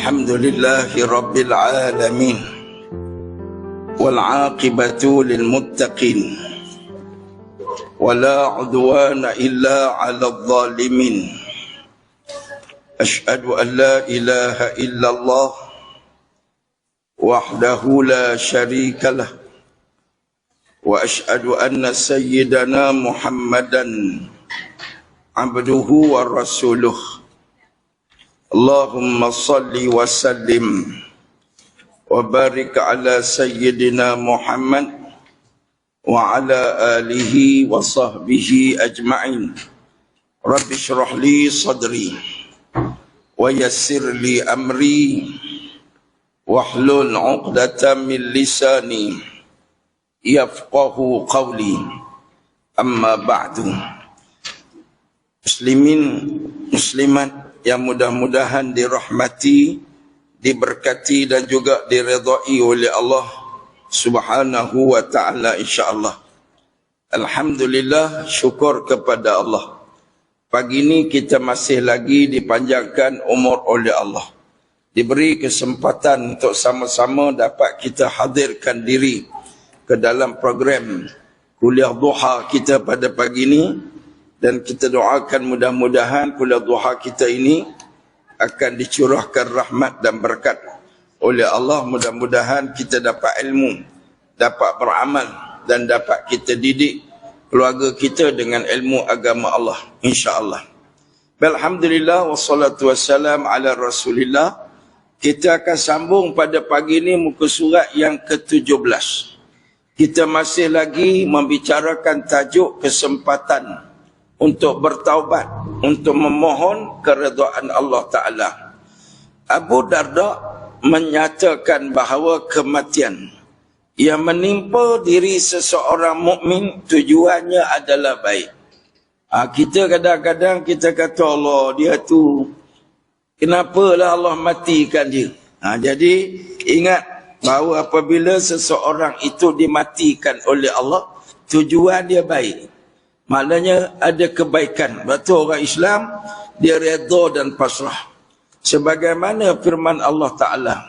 Alhamdulillahi Rabbil Alamin, wal aqibatu lil muttaqin, wala udwana illa 'alal zalimin. Asyhadu an la ilaha illallah wahdahu la syarikalah, wa asyhadu anna sayyidana Muhammadan abduhu wa rasuluh. Allahumma salli wa sallim wa barik ala sayyidina Muhammad wa ala alihi wa sahbihi ajma'in. Rabbi shrah li sadri wa yassir li amri wahlul 'uqdatam min lisani yafqahu qawli. Amma ba'du. Muslimin muslimat yang mudah-mudahan dirahmati, diberkati dan juga diridai oleh Allah Subhanahu wa ta'ala, insyaAllah. Alhamdulillah, syukur kepada Allah. Pagi ini kita masih lagi dipanjangkan umur oleh Allah. Diberi kesempatan untuk sama-sama dapat kita hadirkan diri ke dalam program kuliah duha kita pada pagi ini. Dan kita doakan mudah-mudahan kuliah duha kita ini akan dicurahkan rahmat dan berkat oleh Allah. Mudah-mudahan kita dapat ilmu, dapat beramal dan dapat kita didik keluarga kita dengan ilmu agama Allah, insya-Allah. Alhamdulillah wassalatu wassalam ala Rasulillah. Kita akan sambung pada pagi ini muka surat yang ke-17. Kita masih lagi membicarakan tajuk kesempatan untuk bertaubat, untuk memohon keredaan Allah Ta'ala. Abu Darda menyatakan bahawa kematian yang menimpa diri seseorang mukmin tujuannya adalah baik. Kita kadang-kadang kita kata Allah, dia tu kenapalah Allah matikan dia. Jadi ingat bahawa apabila seseorang itu dimatikan oleh Allah, tujuan dia baik. Maknanya ada kebaikan. Betul orang Islam, dia redha dan pasrah. Sebagaimana firman Allah Ta'ala.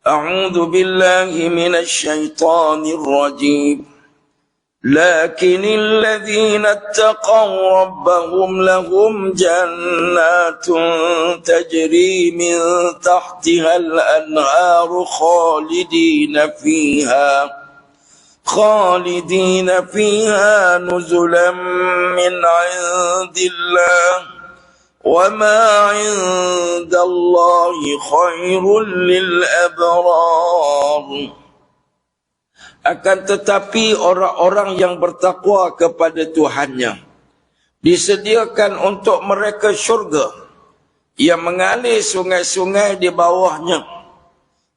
A'udhu billahi minasyaitanir rajim. Lakinil ladhina attaqaw rabbahum lahum jannatun tajri min tahtihal anharu khalidina fiha nuzulan min 'indillah wa ma 'indallahi khairul lil abrar. Akan tetapi orang-orang yang bertakwa kepada Tuhannya disediakan untuk mereka syurga yang mengalir sungai-sungai di bawahnya.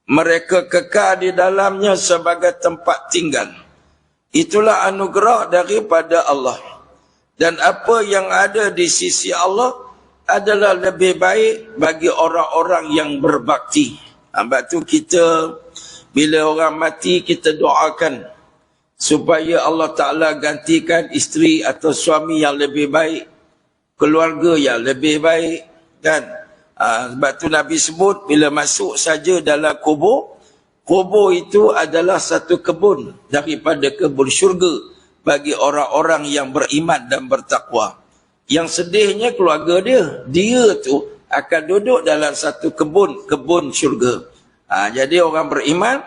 Mereka kekal di dalamnya sebagai tempat tinggal. Itulah anugerah daripada Allah. Dan apa yang ada di sisi Allah adalah lebih baik bagi orang-orang yang berbakti. Sebab tu kita, bila orang mati, kita doakan supaya Allah Ta'ala gantikan isteri atau suami yang lebih baik, keluarga yang lebih baik, kan? Sebab tu Nabi sebut bila masuk saja dalam kubur, kubur itu adalah satu kebun daripada kebun syurga bagi orang-orang yang beriman dan bertakwa. Yang sedihnya keluarga dia tu akan duduk dalam satu kebun syurga. Jadi orang beriman,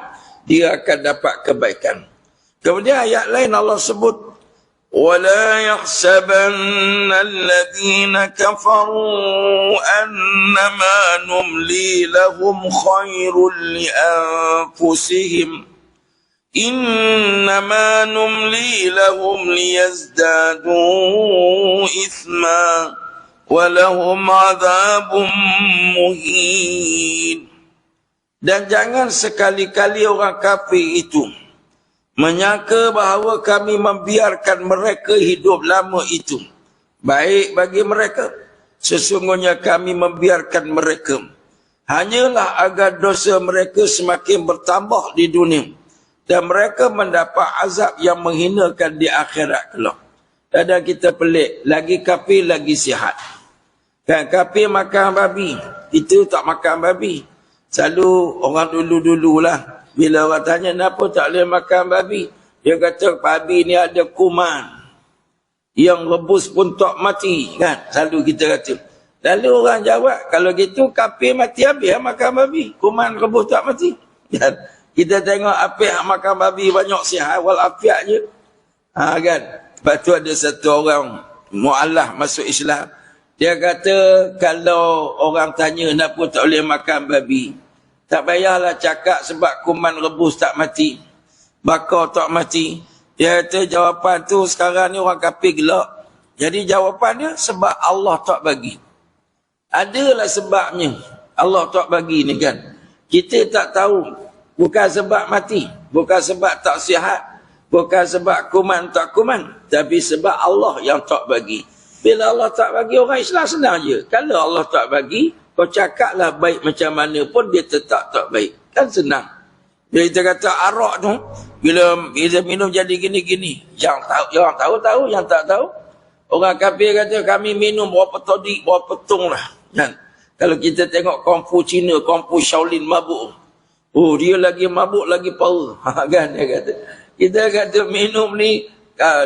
dia akan dapat kebaikan. Kemudian ayat lain Allah sebut, وَلَا يَحْسَبَنَّ الَّذِينَ كَفَرُوا أَنَّمَا نُمْلِي لَهُمْ خَيْرٌ لِأَنفُسِهِمْ إِنَّمَا نُمْلِي لَهُمْ لِيَزْدَادُوا إِثْمًا وَلَهُمْ عَذَابٌ مُهِينٌ. Dan jangan sekali-kali orang kafir itu menyangka bahawa kami membiarkan mereka hidup lama itu baik bagi mereka. Sesungguhnya kami membiarkan mereka hanyalah agar dosa mereka semakin bertambah di dunia dan mereka mendapat azab yang menghinakan di akhirat kelak. Kadang kita pelik, lagi kafir lagi sihat. Kan kafir makan babi, kita tak makan babi. Selalu orang dulu-dululah, bila orang tanya, kenapa tak boleh makan babi? Dia kata, babi ni ada kuman. Yang rebus pun tak mati, kan? Selalu kita kata. Lalu orang jawab, kalau gitu kafir mati habis makan babi. Kuman rebus tak mati. Kan? Kita tengok apik makan babi banyak sihat wal afiat je. Kan? Lepas tu ada satu orang mu'allah masuk Islam. Dia kata, kalau orang tanya kenapa tak boleh makan babi, tak payahlah cakap sebab kuman rebus tak mati, bakar tak mati. Dia kata jawapan tu sekarang ni orang kafir gelak. Jadi jawapan dia sebab Allah tak bagi. Adalah sebabnya Allah tak bagi ni kan. Kita tak tahu. Bukan sebab mati. Bukan sebab tak sihat. Bukan sebab kuman tak kuman. Tapi sebab Allah yang tak bagi. Bila Allah tak bagi, orang Islam senang je. Kalau Allah tak bagi, kau cakaplah baik macam mana pun dia tetap tak baik. Kan senang. Bila kita kata arak tu, bila minum jadi gini-gini. Yang tahu, yang tak tahu. Orang kafir kata kami minum berapa todik, berapa tung lah. Kan? Kalau kita tengok kungfu Cina, kungfu Shaolin mabuk. Oh, dia lagi mabuk, lagi power. Kan dia kata. Kita kata minum ni,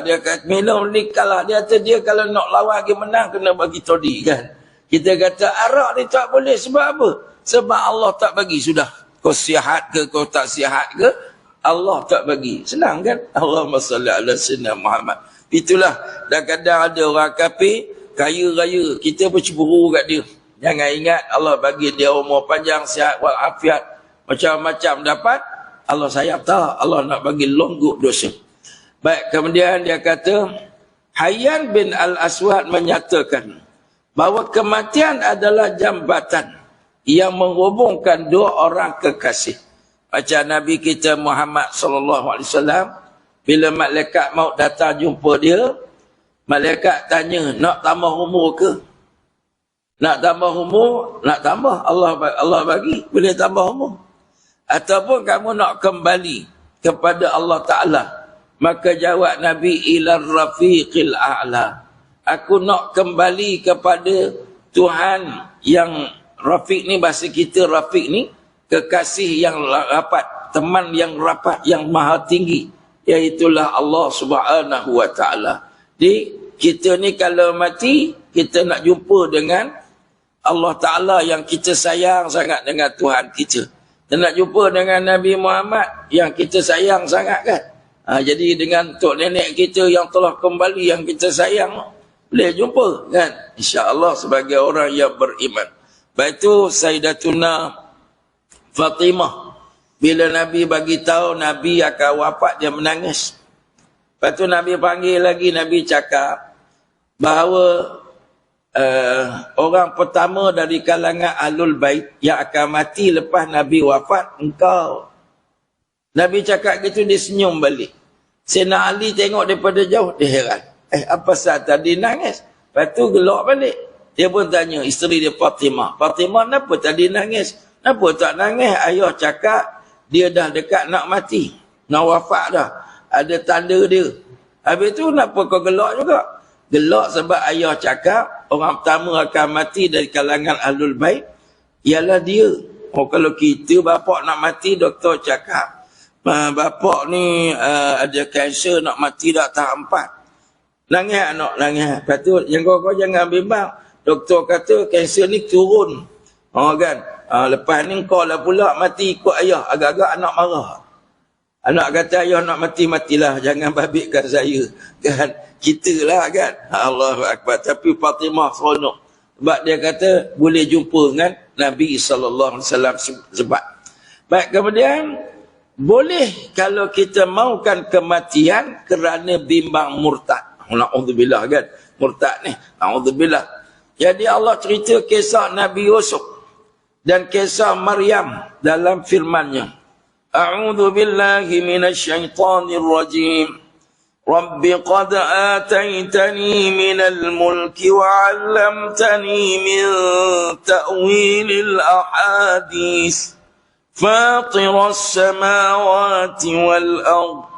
dia kata minum ni kalah. Dia kata dia kalau nak lawan lagi menang, kena bagi todi kan. Kita kata arak ni tak boleh sebab apa? Sebab Allah tak bagi sudah. Kau sihat ke, kau tak sihat ke, Allah tak bagi. Senang kan? Allahumma salli ala sayyidina Muhammad. Itulah. Dan kadang ada orang kafir, kaya raya. Kita bercemburu kat dia. Jangan ingat Allah bagi dia umur panjang, sihat, walafiat. Macam-macam dapat. Allah sayang tak? Allah nak bagi longguk dosa. Baik, kemudian dia kata, Hayyan bin Al-Aswad menyatakan bahawa kematian adalah jambatan yang menghubungkan dua orang kekasih. Macam Nabi kita Muhammad SAW, bila malaikat maut datang jumpa dia, malaikat tanya, nak tambah umur ke? Nak tambah umur? Nak tambah. Allah bagi, boleh tambah umur. Ataupun kamu nak kembali kepada Allah Ta'ala. Maka jawab Nabi, ila rafiqil a'la. Aku nak kembali kepada Tuhan yang rafiq ni, bahasa kita rafiq ni, kekasih yang rapat, teman yang rapat, yang maha tinggi. Iaitulah Allah Subhanahu wa Ta'ala. Jadi, kita ni kalau mati, kita nak jumpa dengan Allah Ta'ala yang kita sayang sangat dengan Tuhan kita. Kita nak jumpa dengan Nabi Muhammad yang kita sayang sangat kan. Jadi dengan tok nenek kita yang telah kembali, yang kita sayang, boleh jumpa kan. InsyaAllah sebagai orang yang beriman. Baik itu Sayyidatuna Fatimah. Bila Nabi bagi tahu Nabi akan wafat, dia menangis. Lepas tu Nabi panggil lagi, Nabi cakap bahawa orang pertama dari kalangan Ahlul Bait yang akan mati lepas Nabi wafat, engkau. Nabi cakap gitu, dia senyum balik. Sayyidina Ali tengok daripada jauh, dia heran. Apa saat tadi nangis? Lepas tu gelak balik. Dia pun tanya isteri dia Fatimah. Fatimah, kenapa tadi nangis? Kenapa tak nangis? Ayah cakap, dia dah dekat nak mati. Nak wafat dah. Ada tanda dia. Habis tu, kenapa kau gelak juga? Gelak sebab ayah cakap, orang pertama akan mati dari kalangan Ahlul Bait, ialah dia. Oh, kalau kita bapak nak mati, doktor cakap, bapak ni ada kanser, nak mati dah tahap 4. Nangis anak, nangis. Lepas tu, yang kau jangan bimbang. Doktor kata kanser ni turun. Kan? Lepas ni kau lah pula mati ikut ayah. Agak-agak anak marah. Anak kata ayah nak mati, matilah. Jangan babitkan saya. Kan? Kita lah kan. Allahu Akbar. Tapi Fatimah seronok. Sebab dia kata boleh jumpa dengan Nabi SAW sebab. Baik, kemudian boleh kalau kita maukan kematian kerana bimbang murtad. Na'udzubillah kan. Murtad ni. Na'udzubillah. Jadi Allah cerita kisah Nabi Yusuf dan kisah Maryam dalam firman-Nya. A'udzu billahi minasyaitonir rajim. Rabbi qad ataitani minal mulki wa 'allamtani min ta'wilil ahadits. Fatiras samawati wal ardh.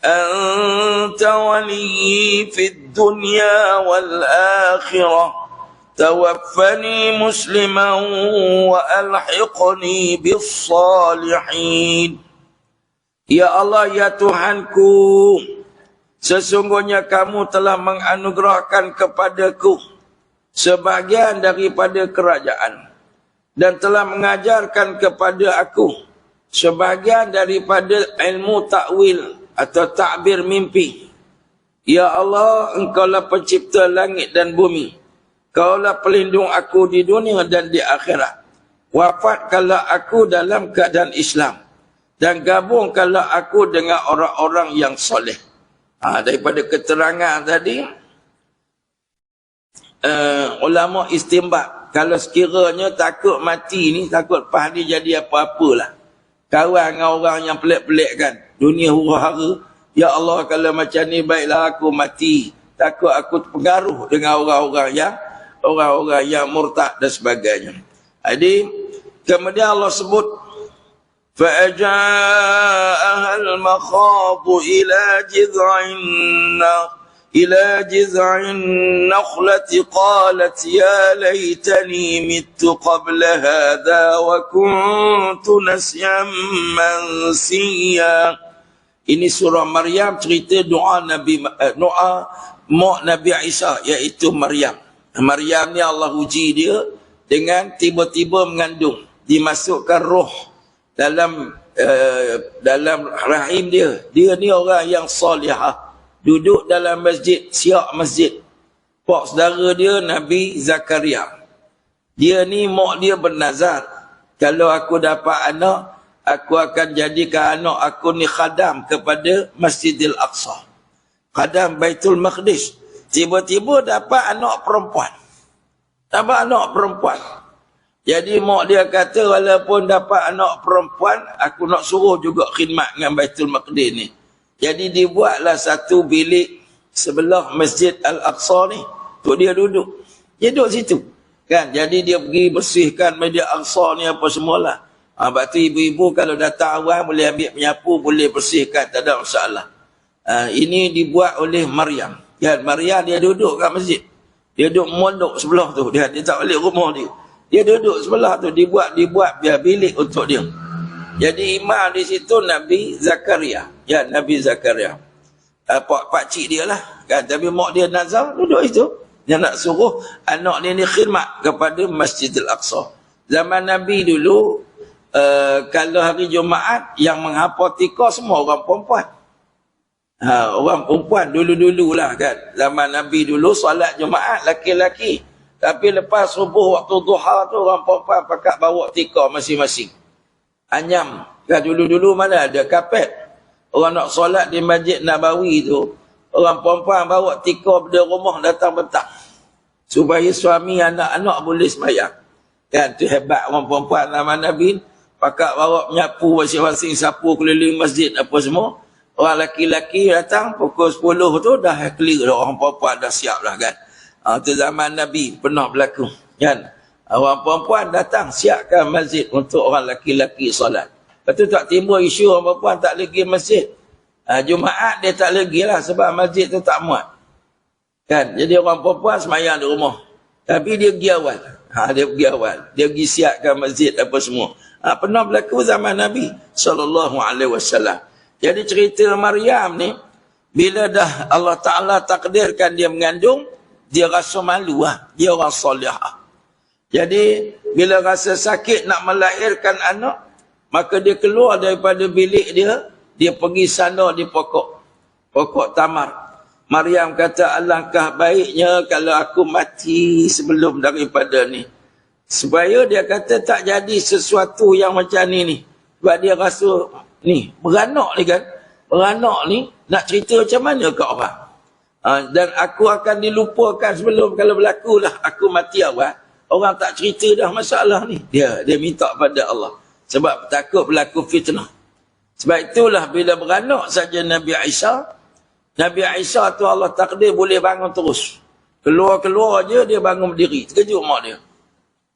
Anta waliyyi fid dunya wal akhirah. tawaffani musliman wa alhiqni bis salihin. Ya Allah, ya Tuhanku, sesungguhnya kamu telah menganugerahkan kepadaku sebahagian daripada kerajaan dan telah mengajarkan kepada aku sebahagian daripada ilmu takwil atau takbir mimpi. Ya Allah, Engkaulah pencipta langit dan bumi. Kaulah pelindung aku di dunia dan di akhirat. Wafatkanlah aku dalam keadaan Islam dan gabungkanlah aku dengan orang-orang yang soleh. Daripada keterangan tadi, ulama istinbat, kalau sekiranya takut mati ni, takut lepas ni jadi apa-apalah, kawan dengan orang yang pelik-pelik kan, dunia huru-hara, ya Allah kalau macam ni baiklah aku mati, takut aku terpengaruh dengan orang-orang yang murtad dan sebagainya. Jadi kemudian Allah sebut فَأَجَاءَهَا الْمَخَاضُ إِلَى جِذْعِ النَّخْلَةِ قَالَتْ يَا لَيْتَنِي مِتُّ قَبْلَ هَذَا وَكُنْتُ نَسْيًا مَنْسِيًّا. Ini surah Maryam, cerita doa mak Nabi Isa, iaitu Maryam. Maryam ni Allah uji dia dengan tiba-tiba mengandung, dimasukkan roh dalam rahim dia. Dia ni orang yang salihah, duduk dalam masjid, siap masjid. Pak saudara dia Nabi Zakaria, dia ni mak dia bernazar, kalau aku dapat anak, aku akan jadikan anak aku ni khadam kepada Masjidil Aqsa, khadam Baitul Maqdis. Tiba-tiba dapat anak perempuan. Jadi mak dia kata, walaupun dapat anak perempuan, aku nak suruh juga khidmat dengan Baitul Maqdis ni. Jadi dibuatlah satu bilik sebelah Masjid Al-Aqsa ni, untuk dia duduk. Dia duduk situ. Kan? Jadi dia pergi bersihkan Masjid Al-Aqsa ni apa semualah. Sebab tu ibu-ibu kalau datang awal boleh ambil penyapu, boleh bersihkan, tak ada masalah. Ini dibuat oleh Maryam. Kan? Maryam dia duduk kat masjid. Dia duduk mondok sebelah tu. Dia tak balik rumah dia. Dia duduk sebelah tu, dibuat biar bilik untuk dia. Jadi imam di situ Nabi Zakaria. Ya, Nabi Zakaria. Pak cik dia lah. Kan? Tapi mak dia nazar, duduk itu. Dia nak suruh anak dia ni khidmat kepada Masjidil Aqsa. Zaman Nabi dulu, kalau hari Jumaat, yang menghafal tika semua orang perempuan. Orang perempuan dulu-dululah kan. Zaman Nabi dulu, solat Jumaat laki-laki. Tapi lepas subuh waktu duha tu, orang perempuan pakat bawa tika masing-masing. Anyam. Kan dulu-dulu mana ada kapet. Orang nak solat di Masjid Nabawi tu, orang perempuan bawa tika dari rumah datang petang. Supaya suami anak-anak boleh sembahyang. Kan tu hebat orang perempuan zaman Nabi. Pakat bawa menyapu masing-masing, sapu keliling masjid apa semua. Orang laki-laki datang pukul 10 tu dah clear dah, orang perempuan dah siap lah kan. Itu zaman Nabi pernah berlaku kan. Orang perempuan datang siapkan masjid untuk orang laki-laki solat. Lepas tu tak timbul isu orang perempuan tak lagi masjid. Jumaat dia tak lagi lah sebab masjid tu tak muat. Kan? Jadi orang perempuan semayang di rumah. Tapi dia pergi awal. Dia pergi siapkan masjid apa semua. Pernah berlaku zaman Nabi SAW. Jadi cerita Maryam ni, bila dah Allah Ta'ala takdirkan dia mengandung, dia rasa malu lah. Dia orang salihah. Jadi, bila rasa sakit nak melahirkan anak, maka dia keluar daripada bilik dia, dia pergi sana di pokok tamar. Maryam kata, alangkah baiknya kalau aku mati sebelum daripada ni. Supaya dia kata tak jadi sesuatu yang macam ni. Sebab dia rasa, ni, beranak ni kan. Beranak ni, nak cerita macam mana ke orang? Dan aku akan dilupakan sebelum kalau berlakulah aku mati awal. Orang tak cerita dah masalah ni. Dia minta pada Allah. Sebab takut berlaku fitnah. Sebab itulah bila beranak saja Nabi Isa tu Allah takdir boleh bangun terus. Keluar je dia bangun berdiri. Terkejut mak dia.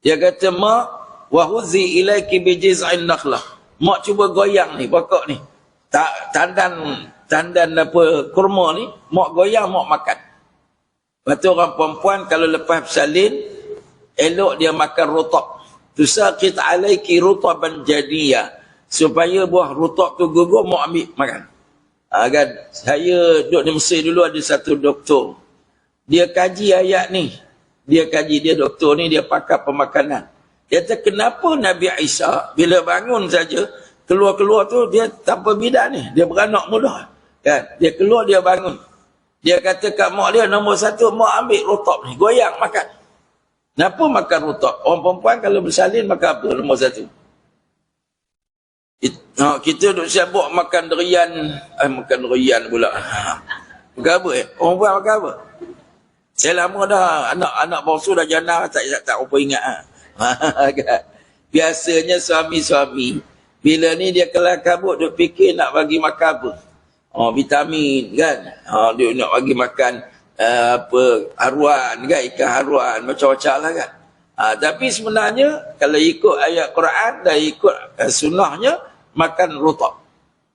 Dia kata, mak, wahuzi ilaiki bijiz'in nakhlah. Mak cuba goyang ni, pokok ni. Tandan apa kurma ni, mak goyang, mak makan. Lepas tu orang perempuan kalau lepas bersalin, elok dia makan rotab. Tusaqit alaiki rutaban jadiyah, supaya buah rotab tu gugur, mau ambil makan. Kan saya duduk di Mesir dulu, ada satu doktor, dia kaji ayat ni, dia doktor ni, dia pakar pemakanan. Dia kata kenapa Nabi Isa bila bangun saja keluar tu dia tanpa bidan ni, dia beranak muda kan, dia keluar dia bangun, dia kata kat mak dia, nombor satu, mak ambil rotab ni, goyang makan. Kenapa makan rotab? Orang perempuan kalau bersalin makan apa nombor satu? Kita duk sibuk makan durian, makan durian pula. Makan apa orang perempuan makan apa? Saya lama dah, anak bongsu dah jana, tak apa ingat. Biasanya suami-suami bila ni dia kelar kabut, dia fikir nak bagi makan apa, vitamin kan, dia nak bagi makan apa, haruan kan, ikan haruan, macam-macam lah kan. Tapi sebenarnya kalau ikut ayat Quran dan ikut sunnahnya, makan rotab,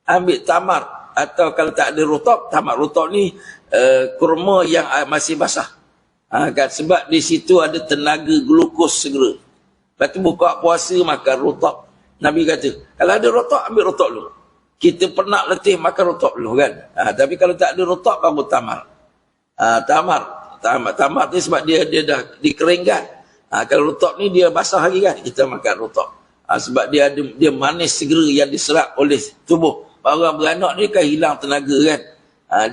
ambil tamar, atau kalau tak ada rotab, tamar. Rotab ni kurma yang masih basah, kan? Sebab di situ ada tenaga glukos segera. Lepas tu buka puasa makan rotab. Nabi kata kalau ada rotab, ambil rotab dulu. Kita pernah letih makan rotab dulu kan. Tapi kalau tak ada rotab, baru tamar. Tamar ni sebab dia dah dikeringkan. Kalau rotab ni dia basah lagi kan, kita makan rotab. Sebab dia manis segera yang diserap oleh tubuh. Orang beranak ni kan hilang tenaga kan.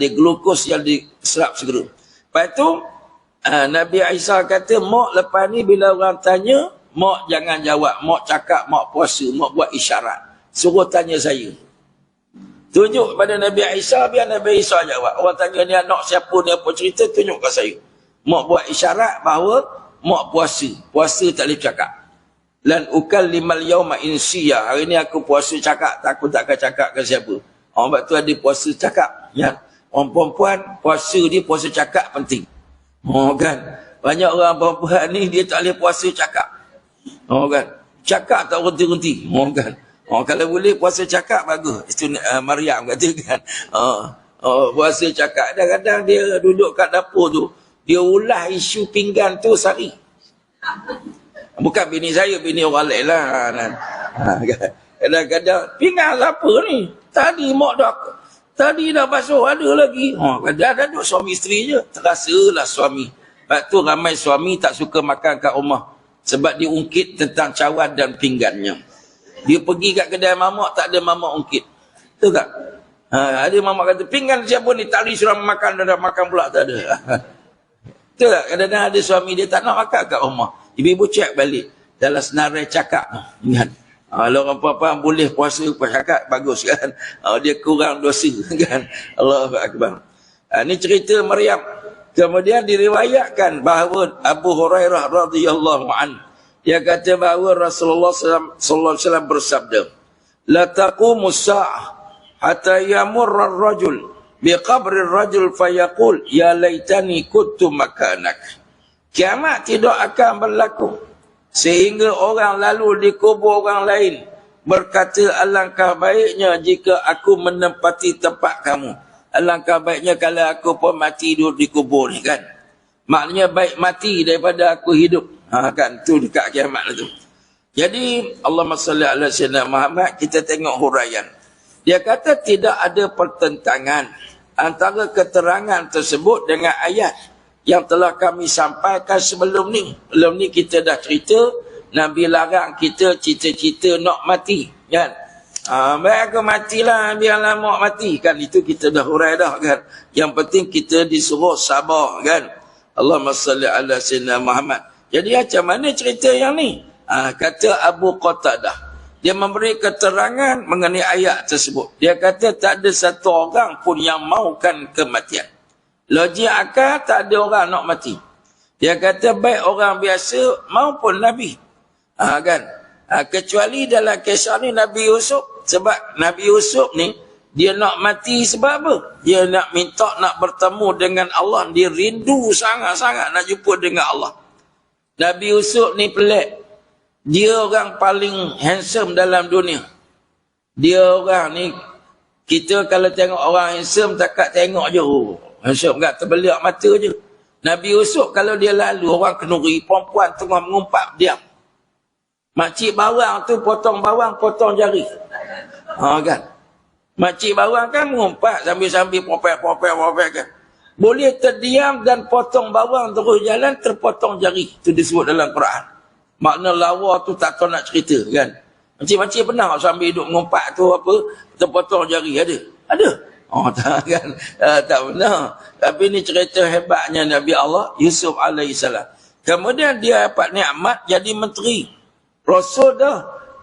Dia glukos yang diserap segera. Lepas tu Nabi Isa kata, mak lepas ni bila orang tanya, mak jangan jawab, mak cakap, mak puasa, mak buat isyarat. Suruh tanya saya. Tunjuk pada Nabi Isa, biar Nabi Isa jawab. Orang tanya ni anak siapa, ni apa cerita, tunjuk kat saya. Mak buat isyarat bahawa mak puasa. Puasa tak boleh cakap. Lan ukallimal yauma insiya. Hari ni aku puasa cakap, aku takkan cakap ke siapa. Sebab tu ada puasa cakap. Ya. Orang perempuan puasa dia, puasa cakap penting. Kan. Banyak orang perempuan ni dia tak boleh puasa cakap. Kan. Cakap tak berhenti-henti. Kan. Kalau boleh puasa cakap bagus. Itu Maryam kata kan. Puasa cakap. Kadang-kadang dia duduk kat dapur tu, dia ulah isu pinggan tu sehari. Bukan bini saya, bini orang lain lah. Kadang-kadang pinggan apa ni? Tadi dah basuh, ada lagi. Kadang-kadang suami isteri je. Terasalah suami. Sebab tu ramai suami tak suka makan kat rumah. Sebab dia ungkit tentang cawan dan pinggannya. Dia pergi kat kedai mamak, tak ada mamak ungkit. Betul tak? Ada mamak kata, pinggan siapa ni? Tadi suruh makan, dah makan pula, tak ada. Betul tak? Kadang-kadang ada suami dia tak nak makan kat rumah. Ibu-ibu cek balik. Dalam senarai cakap. Ingat. Kalau orang perempuan boleh puasa cakap, bagus kan. Dia kurang dosa kan. Allahu Akbar. Ini cerita Maryam. Kemudian diriwayatkan bahawa Abu Hurairah radhiyallahu anhu, dia kata bahawa Rasulullah sallallahu alaihi wasallam bersabda, la taqumu as-sa'ah hatta yamurra ar-rajul bi qabri ar-rajul fayaqul ya laitani kuntu makanak. Kiamat tidak akan berlaku sehingga orang lalu di kubur orang lain berkata, alangkah baiknya jika aku menempati tempat kamu. Alangkah baiknya kalau aku pun mati duduk di kubur ni kan. Maknanya baik mati daripada aku hidup. Kan tu dekat kiamat tu. Jadi Allahumma salli ala sayyidina Muhammad, kita tengok huraian. Dia kata tidak ada pertentangan antara keterangan tersebut dengan ayat yang telah kami sampaikan sebelum ni. Sebelum ni kita dah cerita Nabi larang kita cita-cita nak mati kan. Baik aku matilah, biarlah mak mati kan. Itu kita dah hurai dah kan. Yang penting kita disuruh sabar kan. Allahumma salli ala sayyidina Muhammad. Jadi macam mana cerita yang ni? Kata Abu Qatadah, dia memberi keterangan mengenai ayat tersebut. Dia kata tak ada satu orang pun yang maukan kematian. Logik akal, tak ada orang nak mati. Dia kata baik orang biasa maupun Nabi. Kan? Kecuali dalam kisah ni Nabi Yusuf. Sebab Nabi Yusuf ni, dia nak mati sebab apa? Dia nak minta nak bertemu dengan Allah. Dia rindu sangat-sangat nak jumpa dengan Allah. Nabi Yusuf ni pelik. Dia orang paling handsome dalam dunia. Dia orang ni, kita kalau tengok orang handsome, takat tengok je. Handsome kan, terbeliak mata je. Nabi Yusuf kalau dia lalu, orang kenuri, perempuan tengah mengumpat, diam. Makcik bawang tu potong bawang, potong jari. Kan? Makcik bawang kan mengumpat sambil-sambil popek kan. Boleh terdiam dan potong bawang terus jalan, terpotong jari. Itu disebut dalam Quran. Makna lawa tu tak tahu nak cerita kan. Makcik-makcik pernah sambil duduk mengumpat tu apa, terpotong jari, ada? Ada. Tak kan? Tak pernah. Tapi ni cerita hebatnya Nabi Allah Yusuf alaihissalam. Kemudian dia dapat nikmat jadi menteri. Rasul dah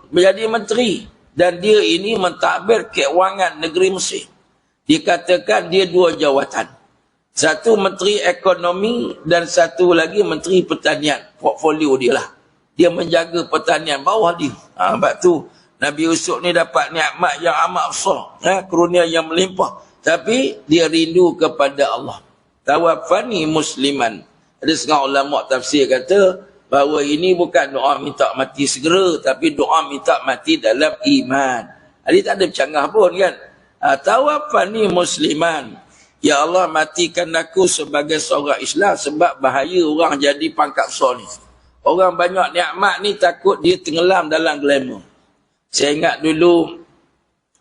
menjadi menteri. Dan dia ini mentadbir keuangan negeri Mesir. Dikatakan dia dua jawatan. Satu menteri ekonomi dan satu lagi menteri pertanian. Portfolio dia lah. Dia menjaga pertanian bawah dia. Sebab tu Nabi Yusuf ni dapat nikmat yang amat besar. Karunia yang melimpah. Tapi dia rindu kepada Allah. Tawaffani musliman. Ada setengah ulama tafsir kata bahawa ini bukan doa minta mati segera, tapi doa minta mati dalam iman. Dia tak ada bercanggah pun kan. Tawaffani musliman. Ya Allah, matikan aku sebagai seorang Islam, sebab bahaya orang jadi pangkat besar ni. Orang banyak nikmat ni takut dia tenggelam dalam glamour. Saya ingat dulu,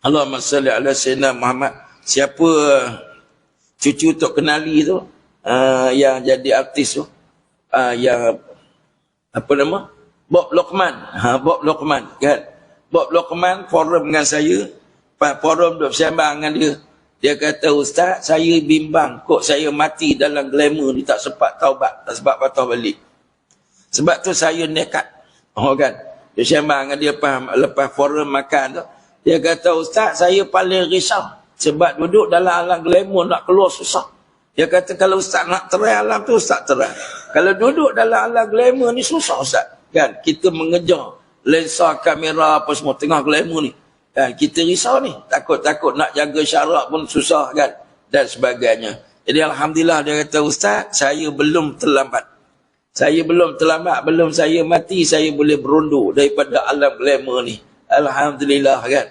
Allahumma salli ala sayyidina Muhammad, siapa cucu Tok Kenali tu, yang jadi artis tu, yang apa nama? Bob Lokman. Bob Lokman kan. Bob Lokman forum dengan saya. Forum duk bersembang dengan dia. Dia kata, Ustaz, saya bimbang kok saya mati dalam glamour ni tak sempat taubat, tak sempat patah balik. Sebab tu saya nekat. Kan. Dia bersembang dengan dia lepas forum makan tu. Dia kata, Ustaz, saya paling risau sebab duduk dalam alam glamour nak keluar susah. Dia kata kalau Ustaz nak terai alam tu, Ustaz terai. Kalau duduk dalam alam glamour ni susah Ustaz. Kan? Kita mengejar lensa kamera apa semua tengah glamour ni. Kan? Kita risau ni. Takut-takut nak jaga syarak pun susah kan. Dan sebagainya. Jadi Alhamdulillah dia kata, Ustaz, saya belum terlambat. Saya belum terlambat. Belum saya mati, saya boleh berundur daripada alam glamour ni. Alhamdulillah kan.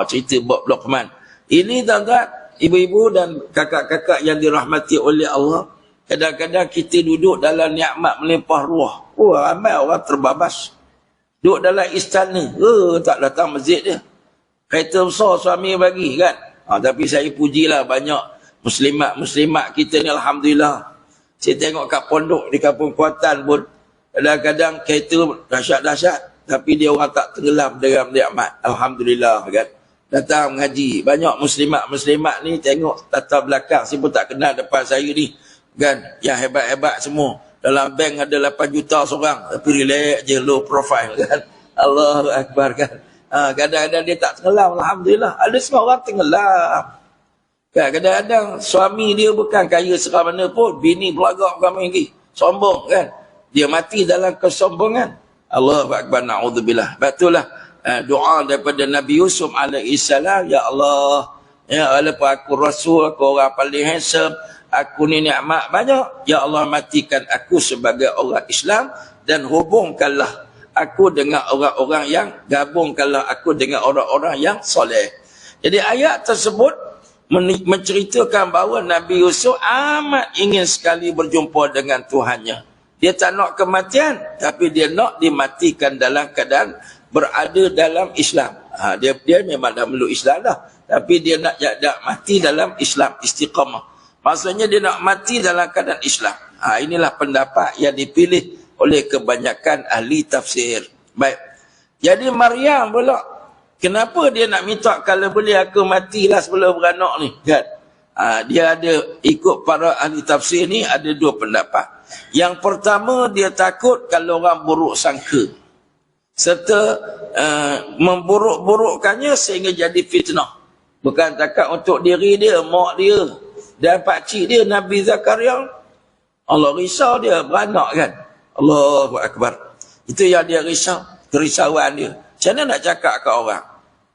Cerita Bob Lokman. Ini tuan-tuan, ibu-ibu dan kakak-kakak yang dirahmati oleh Allah, kadang-kadang kita duduk dalam nikmat melimpah ruah. Ramai orang terbabas. Duduk dalam istana, tak datang masjid dia. Kereta besar suami bagi kan. Tapi saya pujilah banyak muslimat-muslimat kita ni, Alhamdulillah. Saya tengok kat pondok di Kampung Kuantan pun, kadang-kadang kereta dahsyat-dahsyat, tapi dia orang tak tenggelam dalam nikmat. Alhamdulillah kan. Datang mengaji. Banyak muslimat-muslimat ni tengok latar belakang. Saya pun tak kenal depan saya ni. Kan? Yang hebat-hebat semua. Dalam bank ada 8 juta seorang. Tapi relax je, low profile kan. Allahu Akbar kan. Kadang-kadang dia tak tenggelam. Alhamdulillah. Ada semua orang tenggelam. Kan? Kadang-kadang suami dia bukan kaya serah mana pun. Bini belagak bukan main lagi. Sombong kan. Dia mati dalam kesombongan. Allahu Akbar. Na'udzubillah. Betul lah. Doa daripada Nabi Yusuf alaihissalam, ya Allah, ya walaupun aku rasul, aku orang paling handsome, aku ni nikmat banyak, ya Allah matikan aku sebagai orang Islam dan hubungkanlah aku dengan orang-orang yang, gabungkanlah aku dengan orang-orang yang soleh. Jadi ayat tersebut menceritakan bahawa Nabi Yusuf amat ingin sekali berjumpa dengan Tuhannya. Dia tak nak kematian, tapi dia nak dimatikan dalam keadaan berada dalam Islam. Dia memang dah meluk Islam dah. Tapi dia nak mati dalam Islam, istiqamah. Maksudnya dia nak mati dalam keadaan Islam. Inilah pendapat yang dipilih oleh kebanyakan ahli tafsir. Baik. Jadi Maryam pula, kenapa dia nak minta kalau boleh aku matilah sebelum beranak ni? Kan? Dia ada, ikut para ahli tafsir ni, ada dua pendapat. Yang pertama, dia takut kalau orang buruk sangka. Serta memburuk-burukkannya sehingga jadi fitnah. Bukan takat untuk diri dia, mak dia dan pakcik dia, Nabi Zakaria. Allah risau dia beranak kan. Allahu Akbar. Itu yang dia risau, kerisauan dia. Macam mana nak cakap kat orang?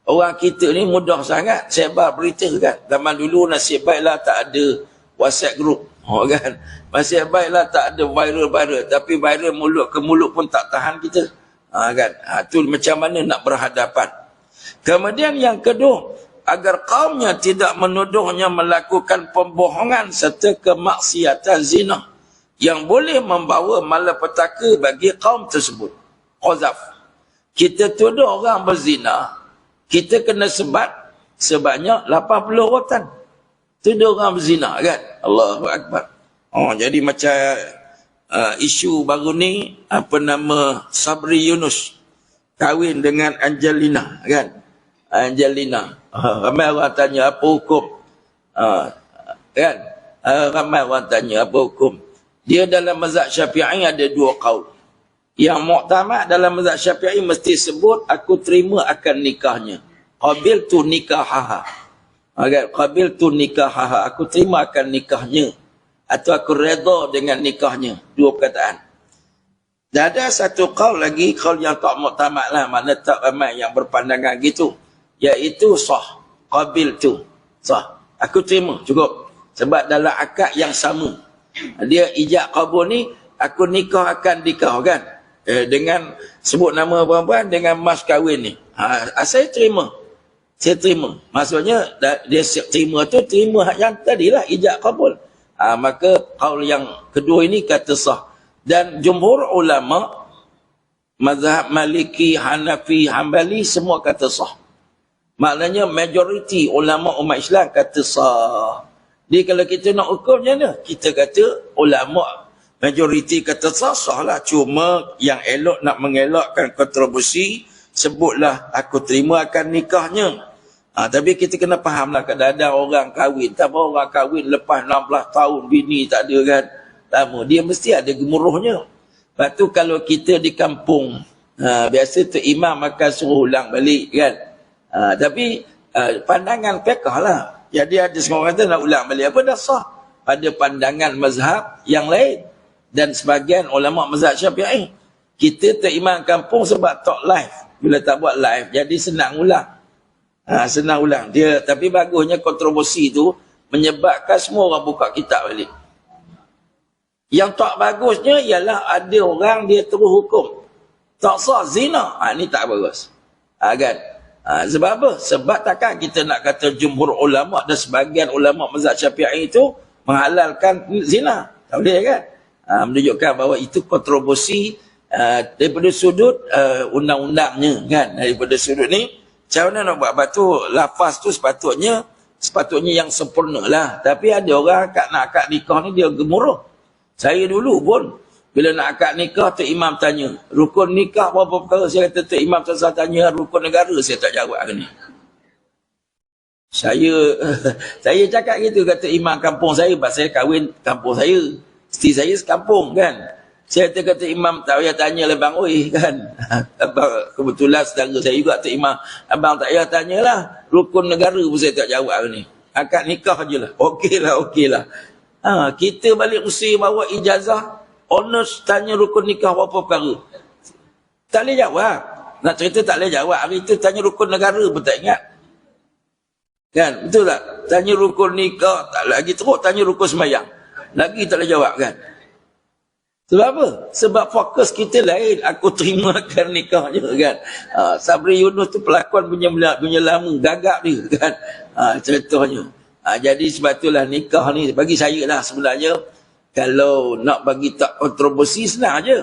Orang kita ni mudah sangat sebar berita kan. Zaman dulu nasib baiklah tak ada WhatsApp group. Kan? Nasib baiklah tak ada viral-viral. Tapi viral mulut ke mulut pun tak tahan kita. Kan? Itu macam mana nak berhadapan. Kemudian yang kedua, agar kaumnya tidak menuduhnya melakukan pembohongan serta kemaksiatan zina. yang boleh membawa malapetaka bagi kaum tersebut. Qazaf. Kita tuduh orang berzina, kita kena sebat sebanyak 80 rotan. Tuduh orang berzina kan? Allahu Akbar. Jadi macam isu baru ni, apa nama, Sabri Yunus kahwin dengan Angelina kan? Angelina. Ramai orang tanya apa hukum. Kan? Ramai orang tanya apa hukum. Dia dalam mazhab Syafi'i ada dua qaul. Yang muktamad dalam mazhab Syafi'i mesti sebut aku terima akan nikahnya. Qabiltu nikahaha. Qabiltu nikahaha. Aku terima akan nikahnya. Atau aku redha dengan nikahnya. Dua perkataan. Dan ada satu qaul lagi, qaul yang tak muktamad lah, mana tak ramai yang berpandangan gitu. Iaitu sah. Qabiltu. Sah. Aku terima, cukup. Sebab dalam akad yang sama. Dia ijab qabul ni, aku nikah akan nikah kan? Dengan sebut nama perempuan dengan mas kahwin ni. Saya terima. Saya terima. Maksudnya dia terima tu terima yang tadilah ijab qabul. Maka qaul yang kedua ini kata sah. Dan jumhur ulama mazhab Maliki, Hanafi, Hambali semua kata sah. Maknanya majoriti ulama umat Islam kata sah. Jadi kalau kita nak ukur macam mana? Kita kata ulama majoriti kata sah lah. Cuma yang elok nak mengelakkan kontroversi, sebutlah aku terima akan nikahnya. Tapi kita kena faham lah, kadang-kadang orang kahwin. Tak apa orang kahwin lepas 16 tahun bini tak ada kan. Lama. Dia mesti ada gemuruhnya. Lepas tu kalau kita di kampung, biasa tu imam akan suruh ulang balik kan. Tapi pandangan fiqh lah. Jadi ada semua orang kata nak ulang balik apa dah sah pada pandangan mazhab yang lain dan sebagian ulama mazhab Syafi'i. Kita terimam kampung sebab tak live. Bila tak buat live jadi senang ulang. Senang ulang dia, tapi bagusnya kontroversi tu menyebabkan semua orang buka kitab balik. Yang tak bagusnya ialah ada orang dia terus hukum tak sah zina. Ni tak bagus. Kan? Sebab apa? Sebab takkan kita nak kata jumhur ulama dan sebagian ulama mazhab Syafi'i itu menghalalkan zina. Tak boleh kan? Menunjukkan bahawa itu kontroversi daripada sudut undang-undangnya kan. Daripada sudut ni, macam mana nak buat? Batu lafaz tu sepatutnya yang sempurna lah. Tapi ada orang nak akad nikah ni dia gemuruh. Saya dulu pun bila nak akad nikah, Tok Imam tanya, rukun nikah berapa perkara? Saya kata, Tok Imam saya tanya rukun negara, saya tak jawab ni. Saya cakap gitu, kata imam kampung saya, sebab saya kahwin kampung saya. Isteri saya sekampung kan. Saya kata imam, tak payah tanya lah bang oi kan. Kebetulan saudara saya juga Tok Imam. Abang tak payah tanyalah, rukun negara pun saya tak jawab ni. Akad nikah je lah. Okey lah. Kita balik Mesir bawa ijazah, honors tanya rukun nikah berapa perkara. Tak boleh jawab. Nak cerita tak boleh jawab. Hari itu tanya rukun negara pun tak ingat. Kan? Betul tak? Tanya rukun nikah, tak lagi teruk tanya rukun sembahyang. Lagi tak boleh jawab kan? Sebab apa? Sebab fokus kita lain. Aku terimakan nikahnya kan. Sabri Yunus tu pelakon punya lama. Gagap dia kan. Ceritanya. Jadi sebab itulah nikah ni bagi saya lah sebenarnya. Kalau nak bagi tak kontroversi senang je.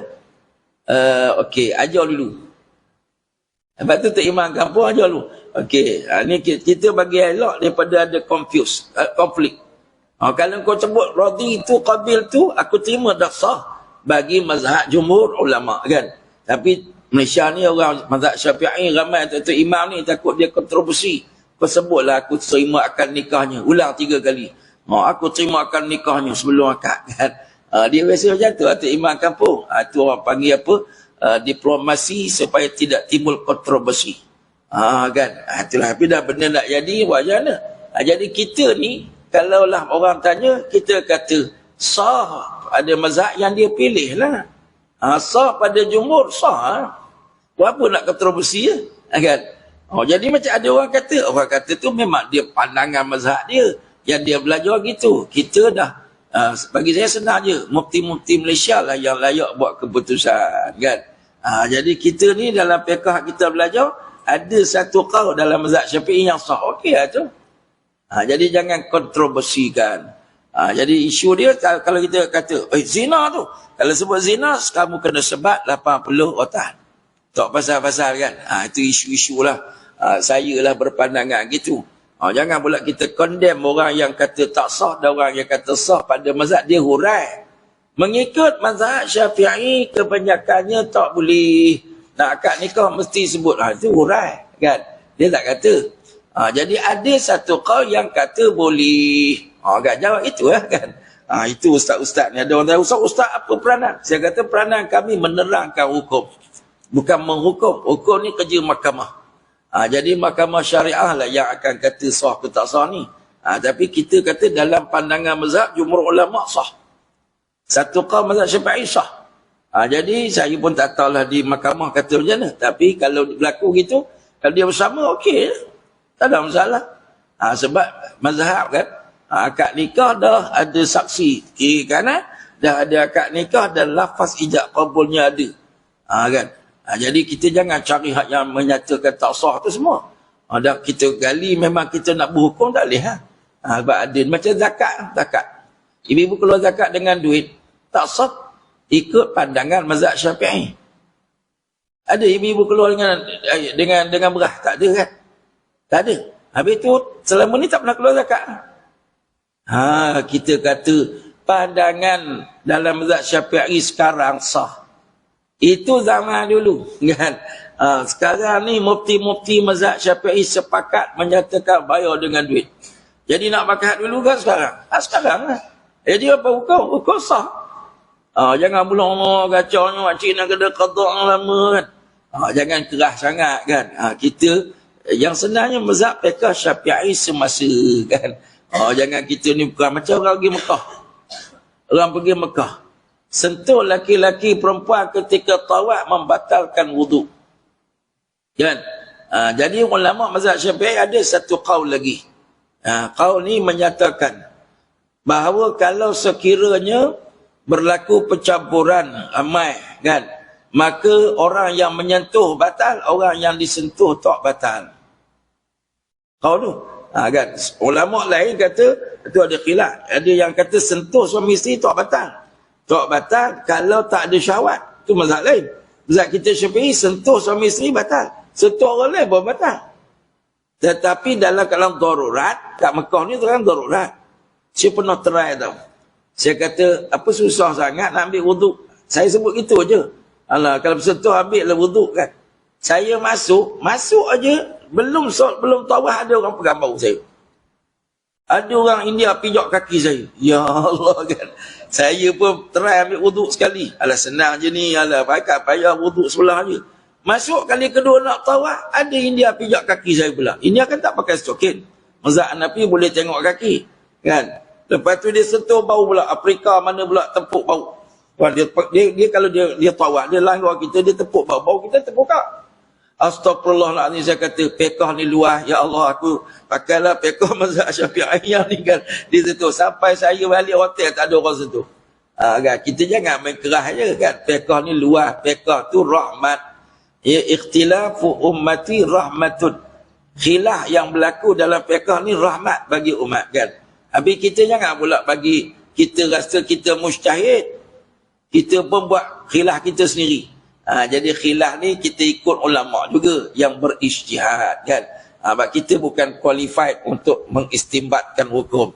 Okey, ajar dulu. Lepas tu Tok Imam kampung ajar dulu. Okey, ni kita bagi elok daripada ada konflik. Kalau kau sebut radhi tu, qabil tu, aku terima dah sah bagi mazhab jumhur ulama kan. Tapi Malaysia ni orang mazhab Syafi'i ramai Tok Imam ni takut dia kontroversi. Kau sebutlah aku terima akan nikahnya. Ulang 3 kali. Aku terima akan nikahnya sebelum akad kan. Dia biasa macam tu Tok Imam kampung. Itu orang panggil apa? Diplomasi supaya tidak timbul kontroversi. Kan. Itulah. Tapi dah benda nak jadi, buat macam mana? Jadi kita ni, kalaulah orang tanya, kita kata sah pada mazhab yang dia pilih lah. Sah pada jumhur, sah. Buat apa nak kontroversi ya? Kan. Jadi macam ada orang kata tu memang dia pandangan mazhab dia. Yang dia belajar gitu. Kita dah, bagi saya senang je. Mufti-mufti Malaysia lah yang layak buat keputusan kan. Jadi kita ni dalam fiqh kita belajar, ada satu qaul dalam mazhab Syafi'i yang sah. Okey lah tu. Jadi jangan kontroversikan. Jadi isu dia kalau kita kata zina tu, kalau sebut zina kamu kena sebat 80 otak. Tak pasal-pasal kan. Itu isu-isu lah. Saya lah berpandangan gitu. Jangan pula kita condemn orang yang kata tak sah dan orang yang kata sah pada mazhab dia hurai. Mengikut mazhab Syafi'i kebanyakannya tak boleh. Nak akad nikah mesti sebut. Itu hurai kan. Dia tak kata. Jadi ada satu qaul yang kata boleh. Kan jawab itu lah kan. Itu ustaz-ustaz ni. Ada orang tahu, ustaz apa peranan? Saya kata peranan kami menerangkan hukum. Bukan menghukum. Hukum ni kerja mahkamah. Jadi mahkamah syariah lah yang akan kata sah ke tak sah ni. Tapi kita kata dalam pandangan mazhab jumhur ulama sah. Satu qaul mazhab Syafi'i sah. Jadi saya pun tak tahulah di mahkamah kata macam mana. Tapi kalau berlaku gitu, kalau dia bersama okey. Tak ada masalah. Sebab mazhab kan, akad nikah dah ada saksi kiri kanan, dah ada akad nikah dan lafaz ijab qabulnya ada. Kan? Jadi kita jangan cari hak yang menyatakan tak sah tu semua. Dah kita gali memang kita nak berhukum tak boleh. Sebab adil macam zakat. Ibu-ibu keluar zakat dengan duit tak sah ikut pandangan mazhab Syafi'i. Ada ibu-ibu keluar dengan beras, tak ada kan? Tak ada. Habis tu selama ni tak pernah keluar zakat. Kita kata pandangan dalam mazhab Syafi'i sekarang sah. Itu zaman dulu kan. Sekarang ni mufti-mufti mazhab Syafi'i sepakat menyatakan bayar dengan duit. Jadi nak pakai dulu kan sekarang? Sekarang lah. Jadi apa hukum? Hukum sah. Jangan pula gacaunya makcik nak kena qada lama kan. Jangan keras sangat kan. Kita yang sebenarnya mazhab fiqh Syafi'i semasa kan. Jangan kita ni bukan macam orang pergi Mekah. Orang pergi Mekah. Sentuh laki-laki perempuan ketika tawaf membatalkan wuduk. Kan? Jadi ulama mazhab Syafi'i ada satu qaul lagi. Qaul ni menyatakan bahawa kalau sekiranya berlaku pencampuran amai kan, maka orang yang menyentuh batal, orang yang disentuh tak batal. Qaul tu. Kan? Ulama lain kata itu ada khilaf. Ada yang kata sentuh suami isteri tak batal. Tak batal kalau tak ada syahwat. Itu mazhab lain. Mazhab kita Syafi'i sentuh suami isteri batal. Sentuh orang lain pun batal. Tetapi dalam darurat, kat Mekah ni terang darurat. Saya pernah try tau. Saya kata, apa susah sangat nak ambil wuduk. Saya sebut gitu je. Kalau sentuh ambil lah wuduk kan. Saya masuk aja. Belum tawaf ada orang pegang bau saya. Ada orang India pijak kaki saya. Ya Allah kan. Saya pun try ambil wuduk sekali. Senang je ni. Payah wuduk sebelah je. Masuk kali kedua nak tawaf, ada India pijak kaki saya pula. India kan tak pakai stokin. Mazhab Hanafi boleh tengok kaki. Kan? Lepas tu dia sentuh bau pula. Afrika mana pula tepuk bau. Dia kalau dia tawaf, dia langgar kita, dia tepuk bau. Bau kita tepuk kak. Astagfirullahaladzim, saya kata, fiqh ni luas. Ya Allah, aku pakailah fiqh mazhab Syafi'i ni kan. Di situ. Sampai saya balik hotel, tak ada orang sentuh. Kan? Kita jangan main kerah je kan. Fiqh ni luas. Fiqh tu rahmat. Ikhtilafu ummati rahmatun. Khilaf yang berlaku dalam fiqh ni rahmat bagi umat kan. Habis kita jangan pula bagi kita rasa kita mujtahid. Kita pun buat khilaf kita sendiri. Jadi khilaf ni kita ikut ulama juga yang berijtihad kan. Sebab kita bukan qualified untuk mengistimbatkan hukum.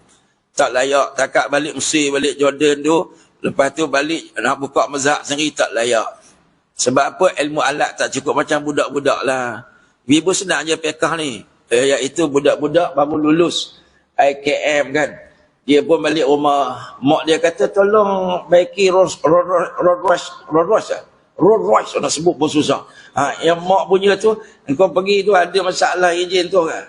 Tak layak takat balik Mesir, balik Jordan tu, lepas tu balik nak buka mazhab sendiri, tak layak. Sebab apa? Ilmu alat tak cukup, macam budak-budak lah. Ibu senang je fiqh ni. Iaitu budak-budak baru lulus IKM kan. Dia pun balik rumah. Mak dia kata tolong baiki Rolls Royce nak sebut pun susah. Yang mak punya tu, engkau pergi tu ada masalah enjin tu kan.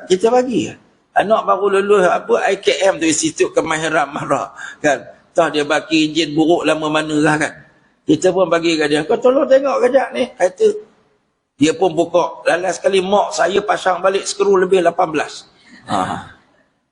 Kita bagi. Anak baru lulus apa IKM tu, Institut Kemahiran Mahra kan. Tah dia bagi enjin buruk lama mana lah kan. Kita pun bagi kat dia. Kau tolong tengok kejap ni. Kata. Dia pun buka. Lalas sekali mak saya pasang balik skru lebih 18.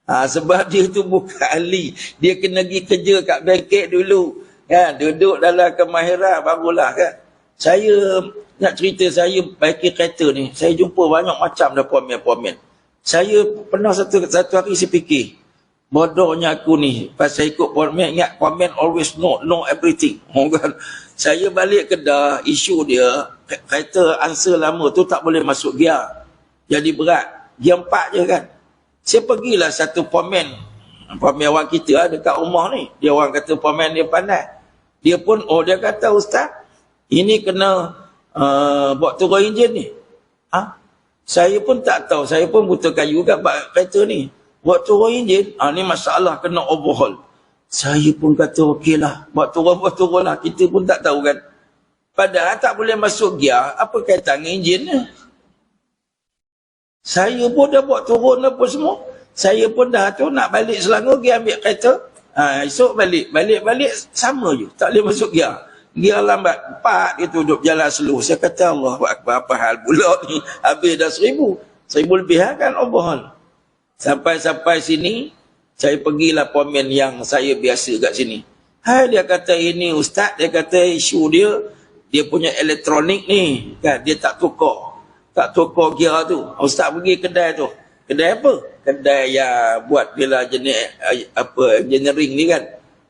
Sebab dia tu bukan ahli. Dia kena pergi kerja kat bengkel dulu. Kan? Duduk dalam kemahiran barulah kan. Saya nak cerita saya baiki kereta ni. Saya jumpa banyak macam dah pomen-pomen. Saya pernah satu hari saya fikir. Bodohnya aku ni. Pasal ikut komen, ingat komen always know everything. Kan? Saya balik Kedah, isu dia, kata answer lama tu tak boleh masuk gear. Jadi berat. Gear 4 je kan. Saya pergilah satu komen orang kita dekat rumah ni. Dia orang kata komen dia pandai. Dia pun, dia kata ustaz, ini kena buat turun enjin ni. Saya pun tak tahu. Saya pun butuh kayu kat kereta ni. Buat turun enjin, ni masalah kena overhaul. Saya pun kata okey lah. Buat turun lah. Kita pun tak tahu kan. Padahal tak boleh masuk gear. Apa kaitan dengan enjin ni? Saya pun dah buat turun apa semua. Saya pun dah tu nak balik Selangor pergi ambil kereta. Esok balik sama je. Tak boleh masuk gear. Gear lambat. 4 dia duduk jalan slow. Saya kata Allah Akbar, apa hal pula ni? Habis dah 1,000 lebih kan overhaul. Sampai sini, saya pergilah komen yang saya biasa kat sini. Dia kata ini ustaz, dia kata isu dia punya elektronik ni, kan, dia tak tukar gear tu. Ustaz pergi kedai tu. Kedai apa? Kedai yang buat bila jenis engineering ni kan.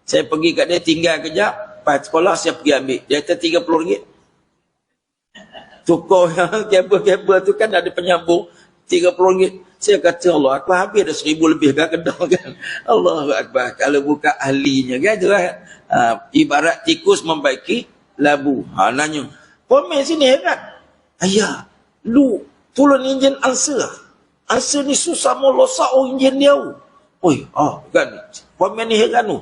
Saya pergi kat dia, tinggal kejap, lepas sekolah saya pergi ambil. Dia kata RM30. Tukar kabel tu kan ada penyambung, RM30. Saya kata Allah, aku habis dah 1,000 lebih kat Kedah kan. Allahu Akbar. Kalau bukan ahlinya kan tu kan. Ibarat tikus membaiki labu. Nanya. Komen sini heran. Ayah, lu turun enjin answer. Answer ni susah mau losak enjin dia. Oi, kan. Komen ni heran tu.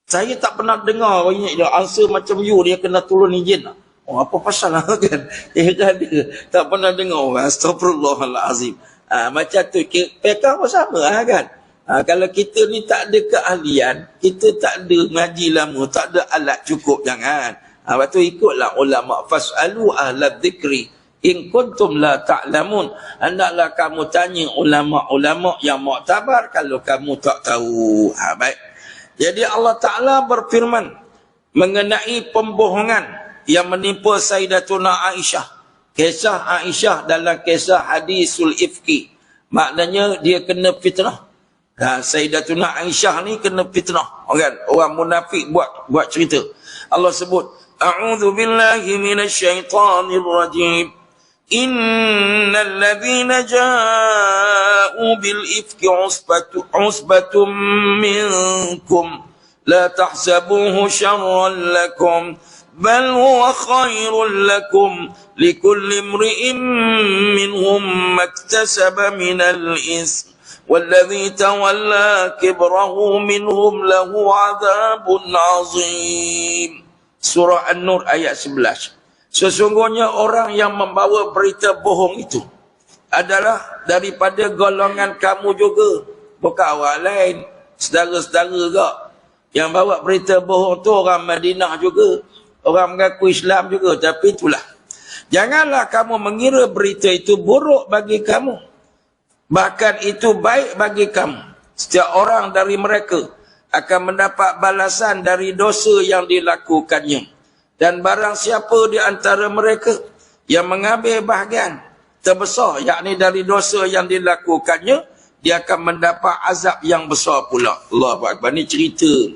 Saya tak pernah dengar answer macam you dia kena turun enjin. Apa pasal lah kan. Heran dia. Tak pernah dengar. Astagfirullahalazim. Macam tu, pekah pun sama kan. Kalau kita ni tak ada keahlian, kita tak ada ngaji lama, tak ada alat cukup, jangan. Lepas tu ikutlah ulama. Fas'alu ahla dzikri in kuntum la ta'lamun. Hendaklah kamu tanya ulama-ulama yang muktabar kalau kamu tak tahu. Baik. Jadi Allah Ta'ala berfirman mengenai pembohongan yang menimpa Sayyidatuna Aisyah. Kisah Aisyah dalam kisah hadisul ifki. Maknanya dia kena fitnah. Sayyidatuna Aisyah ni kena fitnah. Orang munafik buat cerita. Allah sebut, A'udzu billahi minasyaitonir rajim. Innal ladzina ja'u bil ifki usbatum minkum la tahsabuhu syarran lakum bal huwa khairul lakum likulli imri'in minhum maktasaba minal ism walladhi tawalla kibrahu minhum lahu 'adzabun 'azim. Surah An-Nur ayat 11. Sesungguhnya orang yang membawa berita bohong itu adalah daripada golongan kamu juga, bukan orang lain, saudara-saudara juga. Yang bawa berita bohong tu orang Madinah juga, orang mengaku Islam juga. Tapi itulah, janganlah kamu mengira berita itu buruk bagi kamu, bahkan itu baik bagi kamu. Setiap orang dari mereka akan mendapat balasan dari dosa yang dilakukannya. Dan barang siapa di antara mereka yang mengambil bahagian terbesar, yakni dari dosa yang dilakukannya, dia akan mendapat azab yang besar pula. Allahu Akbar. Ini cerita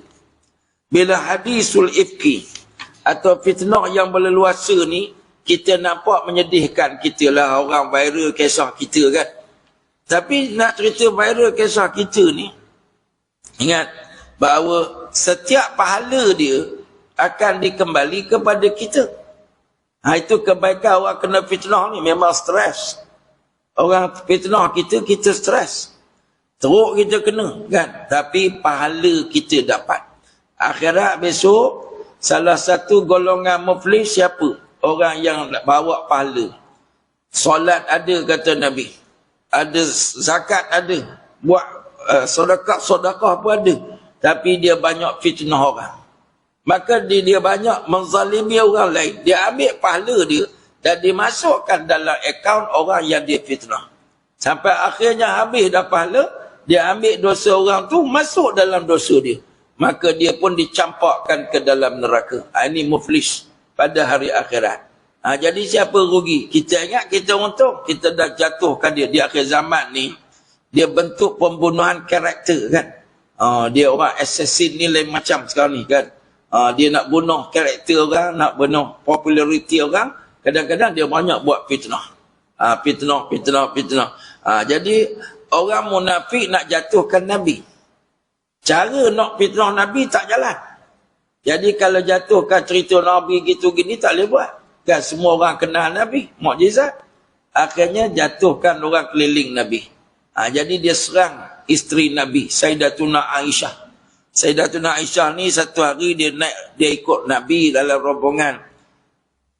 bila hadisul ifki atau fitnah yang berleluasa ni, kita nampak menyedihkan. Kita lah orang viral kisah kita kan. Tapi nak cerita viral kisah kita ni, ingat bahawa setiap pahala dia akan dikembali kepada kita. Itu kebaikan orang kena fitnah ni, memang stres. Orang fitnah kita, kita stres. Teruk kita kena kan. Tapi pahala kita dapat. Akhirat besok, salah satu golongan muflis siapa? Orang yang bawa pahala. Solat ada kata Nabi. Ada zakat ada. Buat sedekah pun ada. Tapi dia banyak fitnah orang. Maka dia banyak menzalimi orang lain. Dia ambil pahala dia dan dimasukkan dalam akaun orang yang dia fitnah. Sampai akhirnya habis dah pahala, dia ambil dosa orang tu masuk dalam dosa dia. Maka dia pun dicampakkan ke dalam neraka. Ini muflis pada hari akhirat. Jadi siapa rugi? Kita ingat kita untung. Kita dah jatuhkan dia di akhir zaman ni. Dia bentuk pembunuhan karakter kan. Dia orang assassin ni lain macam sekarang ni kan. Dia nak bunuh karakter orang, nak bunuh populariti orang. Kadang-kadang dia banyak buat fitnah. Fitnah. Jadi orang munafik nak jatuhkan Nabi. Cara nak fitnah Nabi tak jalan. Jadi kalau jatuhkan cerita Nabi gitu gini tak boleh buat. Kan semua orang kenal Nabi, mukjizat. Akhirnya jatuhkan orang keliling Nabi. Jadi dia serang isteri Nabi, Sayyidatuna Aisyah. Sayyidatuna Aisyah ni satu hari dia ikut Nabi dalam rombongan.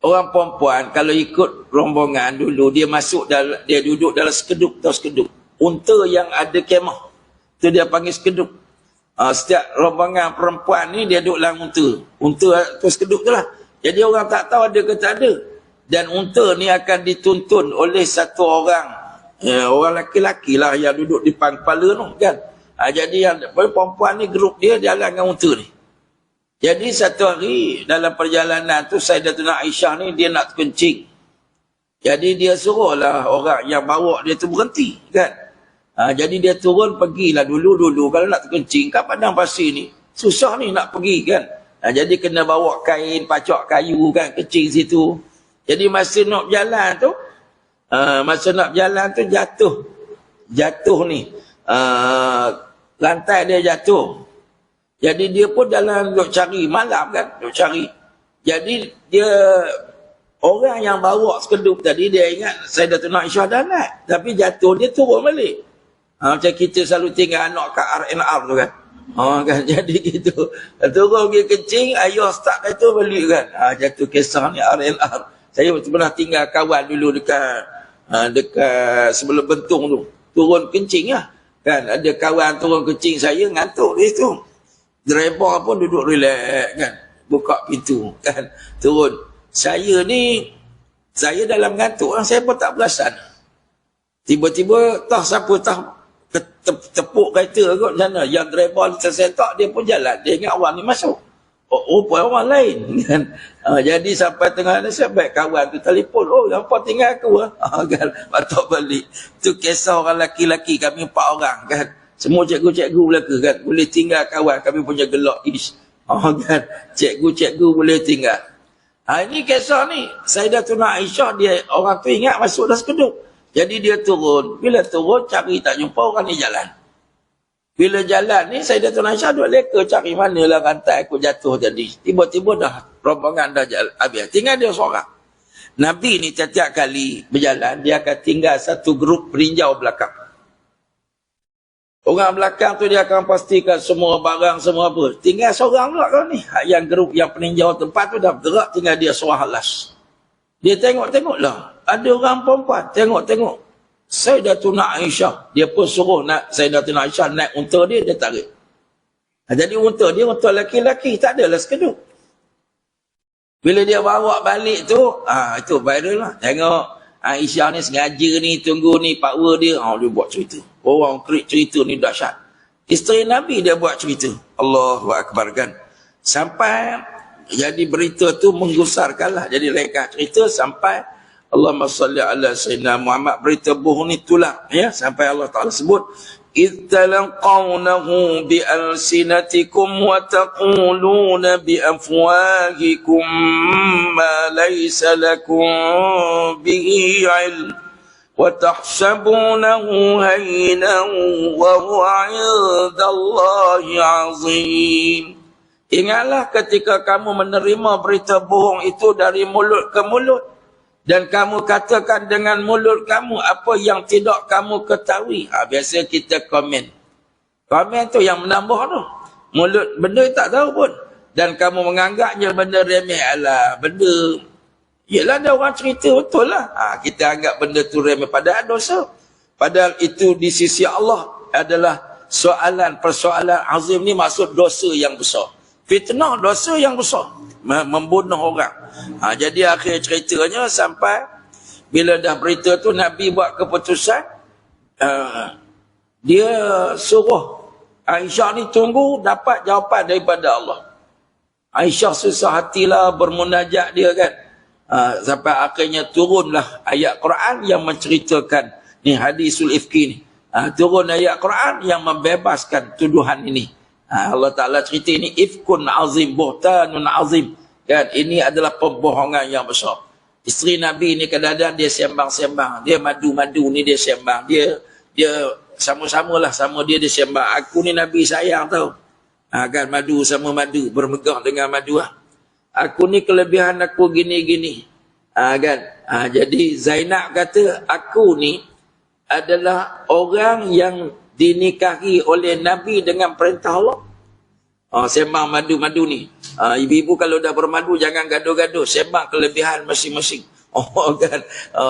Orang perempuan kalau ikut rombongan dulu, dia duduk dalam sekeduk, tahu sekeduk. Unta yang ada kemah. Tu dia panggil sekeduk. Setiap rombongan perempuan ni dia duduk dalam unta. Unta tu sekeduk tu lah. Jadi orang tak tahu ada ke tak ada. Dan unta ni akan dituntun oleh satu orang. Orang laki-laki lah yang duduk di kepala tu kan. Jadi yang perempuan ni grup dia jalan dengan unta ni. Jadi satu hari dalam perjalanan tu Sayyidatuna Aisyah ni dia nak kencing. Jadi dia suruhlah orang yang bawa dia tu berhenti kan. Jadi dia turun pergilah dulu kalau nak kencing kat padang pasir ni. Susah ni nak pergi kan. Jadi kena bawa kain, pacak kayu kan kencing situ. Jadi masa nak berjalan tu, jatuh ni. Lantai dia jatuh. Jadi dia pun dalam duk cari malam kan, duk cari. Jadi dia orang yang bawa sekeduk tadi dia ingat Sayyidatuna Aisyah dah naik, tapi jatuh dia turun balik. Macam kita selalu tinggal anak kat R&R tu kan. Kan jadi gitu. Turun pergi kencing, ayah start kereta balik kan. Jatuh kisah ni R&R. Saya pernah tinggal kawan dulu dekat sebelum Bentung tu. Turun kencing lah. Kan ada kawan turun kencing, saya ngantuk di situ. Driver pun duduk relax kan. Buka pintu kan. Turun. Saya dalam ngantuk lah, saya pun tak perasan. Tiba-tiba siapa tepuk kereta kot sana. Yang driver tersentak dia pun jalan. Dia ingat orang ni masuk. Rupa orang lain kan. Jadi sampai tengah ni sampai kawan tu telefon, apa tinggal aku kan. Patut balik. Tu kisah orang laki-laki kami 4 orang kan. Semua cikgu-cikgu belaka kan. Boleh tinggal kawan kami punya gelak ish. Kan. Cikgu-cikgu boleh tinggal. Ini kisah ni Sayyidatuna Aisyah, dia orang tu ingat masuk dah sekeduk. Jadi dia turun. Bila turun cari tak jumpa orang ni jalan. Bila jalan ni Sayyidatuna Aisyah duk leka cari manalah rantai aku jatuh tadi. Tiba-tiba dah rombongan dah habis. Tinggal dia seorang. Nabi ni setiap kali berjalan dia akan tinggal satu grup perinjau belakang. Orang belakang tu dia akan pastikan semua barang semua apa. Tinggal seorang pula kan ni. Yang grup yang peninjau tempat tu dah bergerak, tinggal dia seorang halas. Dia tengok-tengoklah. Ada orang perempuan tengok-tengok. Sayyidatuna Aisyah, dia pun suruh nak Sayyidatuna Aisyah naik unta dia tarik. Jadi unta dia unta laki-laki, tak adalah sekeduk. Bila dia bawa balik tu, itu viral lah. Tengok Aisyah ni sengaja ni tunggu ni power dia, dia buat cerita. Orang krik cerita ni dahsyat. Isteri Nabi dia buat cerita. Allahu Akbar kan. Sampai jadi berita tu menggusarkanlah. Jadi reka cerita sampai Allahumma salli ala sayyidina Muhammad, berita bohong ni tulang ya, sampai Allah Taala sebut إذ تلقونه بألسنتكم وتقولون بأفواهكم ما ليس لكم به علم وتحسبونه هينا وهو عند الله عظيم. Ingatlah ketika kamu menerima berita bohong itu dari mulut ke mulut, dan kamu katakan dengan mulut kamu apa yang tidak kamu ketahui. Biasa kita komen. Komen tu yang menambah tu. Mulut benda tak tahu pun. Dan kamu menganggapnya benda remeh. Alah, benda. Yelah ada orang cerita betul lah. Kita anggap benda tu remeh. Padahal dosa. Padahal itu di sisi Allah adalah persoalan azim ni, maksud dosa yang besar. Fitnah dosa yang besar. Membunuh orang. Jadi akhir ceritanya sampai bila dah berita tu Nabi buat keputusan, dia suruh Aisyah ni tunggu dapat jawapan daripada Allah. Aisyah susah hatilah bermunajat dia kan. Sampai akhirnya turunlah ayat Quran yang menceritakan ni hadisul ifki ni. turun ayat Quran yang membebaskan tuduhan ini. Allah Ta'ala cerita ini, ifkun azim, buhtanun azim. Kan? Ini adalah pembohongan yang besar. Isteri Nabi ni kadang-kadang dia sembang-sembang. Dia madu-madu ni dia sembang. Dia sama-samalah sama dia sembang. Aku ni Nabi sayang tau. Kan madu sama madu, bermegah dengan madu. Aku ni kelebihan aku gini-gini. Kan? Jadi Zainab kata, aku ni adalah orang yang dinikahi oleh Nabi dengan perintah Allah. Sembang madu-madu ni. Ibu-ibu kalau dah bermadu jangan gaduh-gaduh. Sembang kelebihan masing-masing. Kan?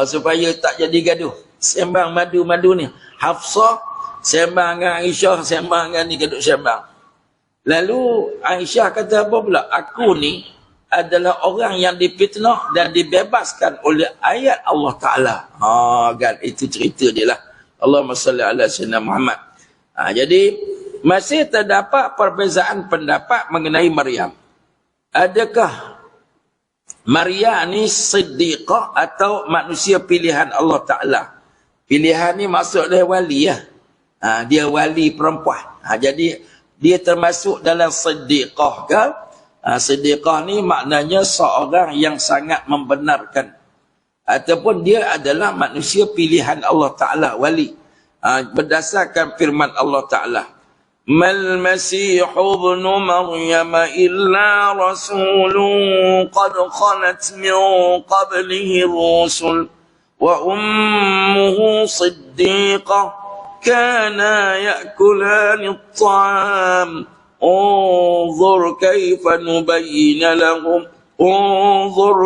Supaya tak jadi gaduh. Sembang madu-madu ni. Hafsah sembang dengan Aisyah, sembang dengan ni gaduh sembang. Lalu Aisyah kata apa pula? Aku ni adalah orang yang difitnah dan dibebaskan oleh ayat Allah Ta'ala. Kan? Itu cerita dia lah. Allahumma salli ala sayyidina Muhammad. Jadi masih terdapat perbezaan pendapat mengenai Maryam. Adakah Maryam ni siddiqah atau manusia pilihan Allah Ta'ala? Pilihan ni maksud dia wali lah. Dia wali perempuan. Jadi dia termasuk dalam siddiqah ke? Siddiqah ni maknanya seorang yang sangat membenarkan. Ataupun dia adalah manusia pilihan Allah Ta'ala, wali. Berdasarkan firman Allah Ta'ala. Mal masihu ibnu Maryam illa rasulun qad khalat min qablihi rusul wa ummuhu siddiqah kana ya'kulani at-ta'am. انظر كيف نبين لهم انظر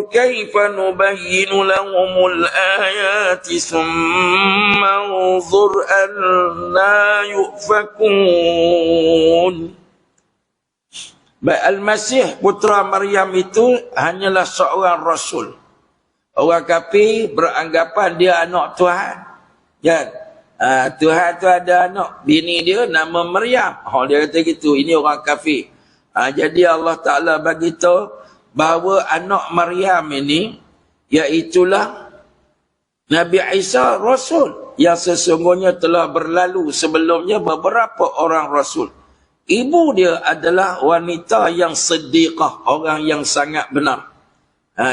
كيف نبين لهم الآيات ثم انظر أنا يؤفكون. Al-Masih putra Maryam itu hanyalah seorang rasul. Orang kafir beranggapan dia anak Tuhan. Kan? Tuhan tu ada anak, bini dia nama Maryam. Dia kata gitu, ini orang kafir. Jadi Allah Ta'ala bagi tahu bahawa anak Maryam ini iaitulah Nabi Isa Rasul yang sesungguhnya telah berlalu sebelumnya beberapa orang Rasul. Ibu dia adalah wanita yang siddiqah, orang yang sangat benar,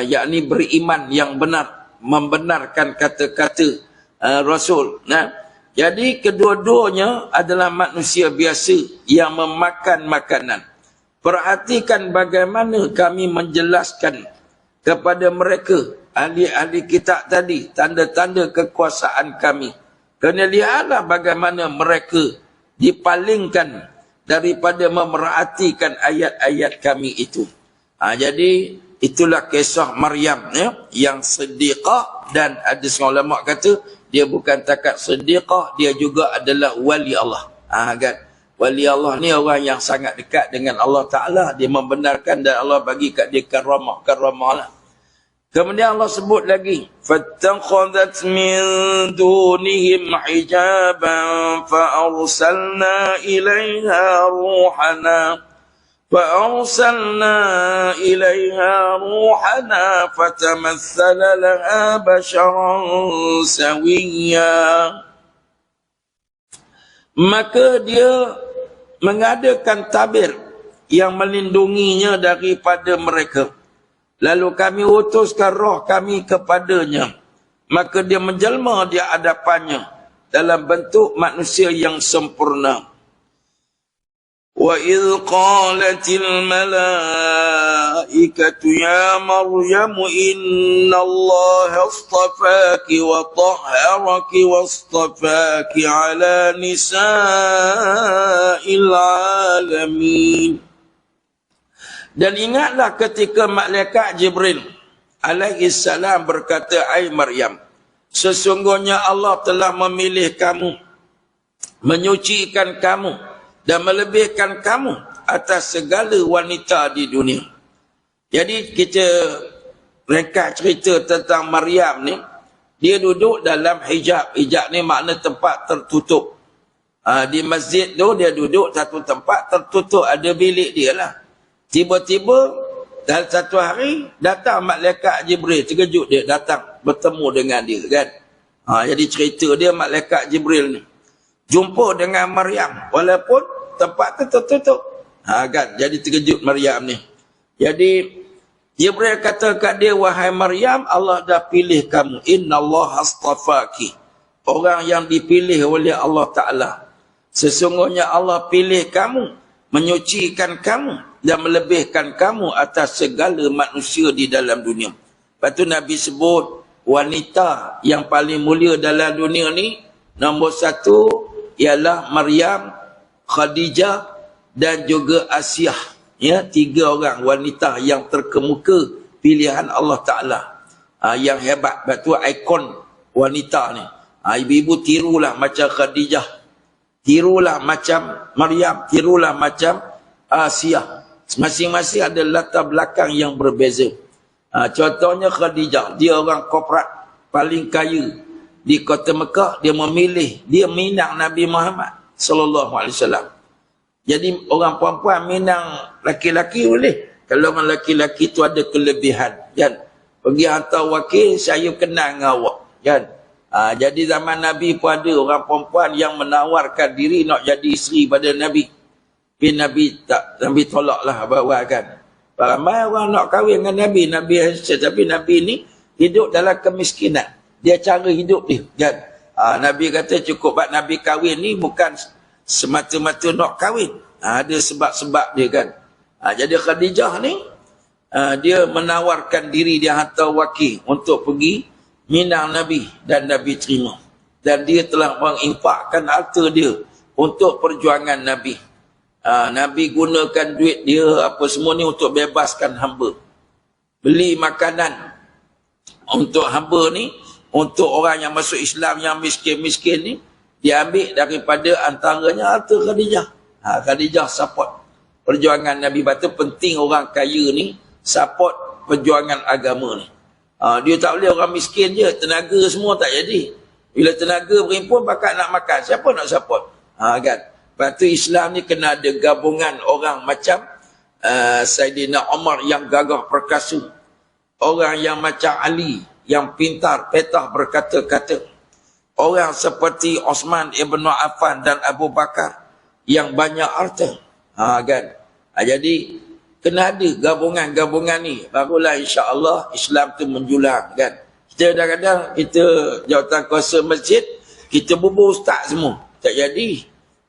yakni beriman yang benar, membenarkan kata-kata Rasul. Jadi kedua-duanya adalah manusia biasa yang memakan makanan. Perhatikan bagaimana kami menjelaskan kepada mereka, ahli-ahli kitab tadi, tanda-tanda kekuasaan kami. Kerana lihatlah bagaimana mereka dipalingkan daripada memerhatikan ayat-ayat kami itu. Jadi itulah kisah Maryam yang siddiqah, dan ada seorang ulama kata dia bukan takat siddiqah, dia juga adalah wali Allah. Kan? Wali Allah ni orang yang sangat dekat dengan Allah Ta'ala. Dia membenarkan dan Allah bagi kat dia karamah lah. Kemudian Allah sebut lagi, فَاتَّخَذَتْ مِنْ دُونِهِمْ حِجَابًا فَأَرْسَلْنَا إليها روحنا فتمثل لها بشرا سويا. Maka dia mengadakan tabir yang melindunginya daripada mereka. Lalu kami utuskan roh kami kepadanya. Maka dia menjelma di hadapannya dalam bentuk manusia yang sempurna. وَإِذْ قَالَتِ الْمَلَائِكَةُ يَا مَرْيَمُ إِنَّ اللَّهَ اصْطَفَاكِ وَطَهَّرَكِ وَاصْطَفَاكِ عَلَى نِسَاءِ الْعَالَمِينَ. Dan ingatlah ketika malaikat Jibril alaihissalam berkata, "Ai Maryam, sesungguhnya Allah telah memilih kamu, menyucikan kamu dan melebihkan kamu atas segala wanita di dunia." Jadi kita ringkas cerita tentang Maryam ni. Dia duduk dalam hijab. Hijab ni makna tempat tertutup. Di masjid tu dia duduk satu tempat tertutup, ada bilik dia lah. Tiba-tiba dalam satu hari datang malaikat Jibril, terkejut dia datang. bertemu dengan dia kan. Jadi cerita dia malaikat Jibril ni jumpa dengan Maryam walaupun tempat tu tertutup. Kan, jadi terkejut Maryam ni. Jadi Jibril kata kat dia, wahai Maryam, Allah dah pilih kamu. Innallaha astafaki. Orang yang dipilih oleh Allah Ta'ala. Sesungguhnya Allah pilih kamu, menyucikan kamu dan melebihkan kamu atas segala manusia di dalam dunia. Lepas tu Nabi sebut wanita yang paling mulia dalam dunia ni, nombor satu ialah Maryam, Khadijah dan juga Asiyah. Ya, 3 orang wanita yang terkemuka pilihan Allah Ta'ala. Yang hebat. Lepas tu ikon wanita ni. Ibu-ibu tirulah macam Khadijah. Tirulah macam Maryam. Tirulah macam Asiyah. Masing-masing ada latar belakang yang berbeza. Contohnya Khadijah. Dia orang korporat paling kaya di kota Mekah. Dia memilih. Dia minang Nabi Muhammad sallallahu alaihi wasallam. Jadi orang perempuan minang laki-laki boleh. Kalau orang laki-laki tu ada kelebihan. Kan? Pergi hantar wakil, saya kenal dengan awak. Kan? Jadi zaman Nabi pun ada orang perempuan yang menawarkan diri nak jadi isteri pada Nabi. Tapi Nabi tolaklah bawa kan. Ramai orang nak kahwin dengan Nabi. Tapi Nabi ni hidup dalam kemiskinan. Dia cara hidup dia. Kan? Nabi kata cukup buat Nabi kahwin ni bukan semata-mata nak kahwin. Ada sebab-sebab dia kan. Jadi Khadijah ni, dia menawarkan diri, dia hantar wakil untuk pergi minang Nabi dan Nabi terima. Dan dia telah menginfakkan harta dia untuk perjuangan Nabi. Nabi gunakan duit dia apa semua ni untuk bebaskan hamba. Beli makanan untuk hamba ni, untuk orang yang masuk Islam yang miskin-miskin ni, dia ambil daripada antaranya harta Khadijah. Khadijah support perjuangan Nabi. Batu penting orang kaya ni support perjuangan agama ni. Dia tak boleh orang miskin je, tenaga semua tak jadi. Bila tenaga berimpun bakat nak makan, siapa nak support? Kan? Lepas tu Islam ni kena ada gabungan orang macam Saidina Umar yang gagah perkasa. Orang yang macam Ali yang pintar, petah berkata-kata. Orang seperti Osman Ibn Affan dan Abu Bakar yang banyak harta. Kan? Jadi kena ada gabungan-gabungan ni. Barulah insya-Allah Islam tu menjulang kan. Kita kadang-kadang kita jawatan kuasa masjid, kita bubuh ustaz semua. Tak jadi.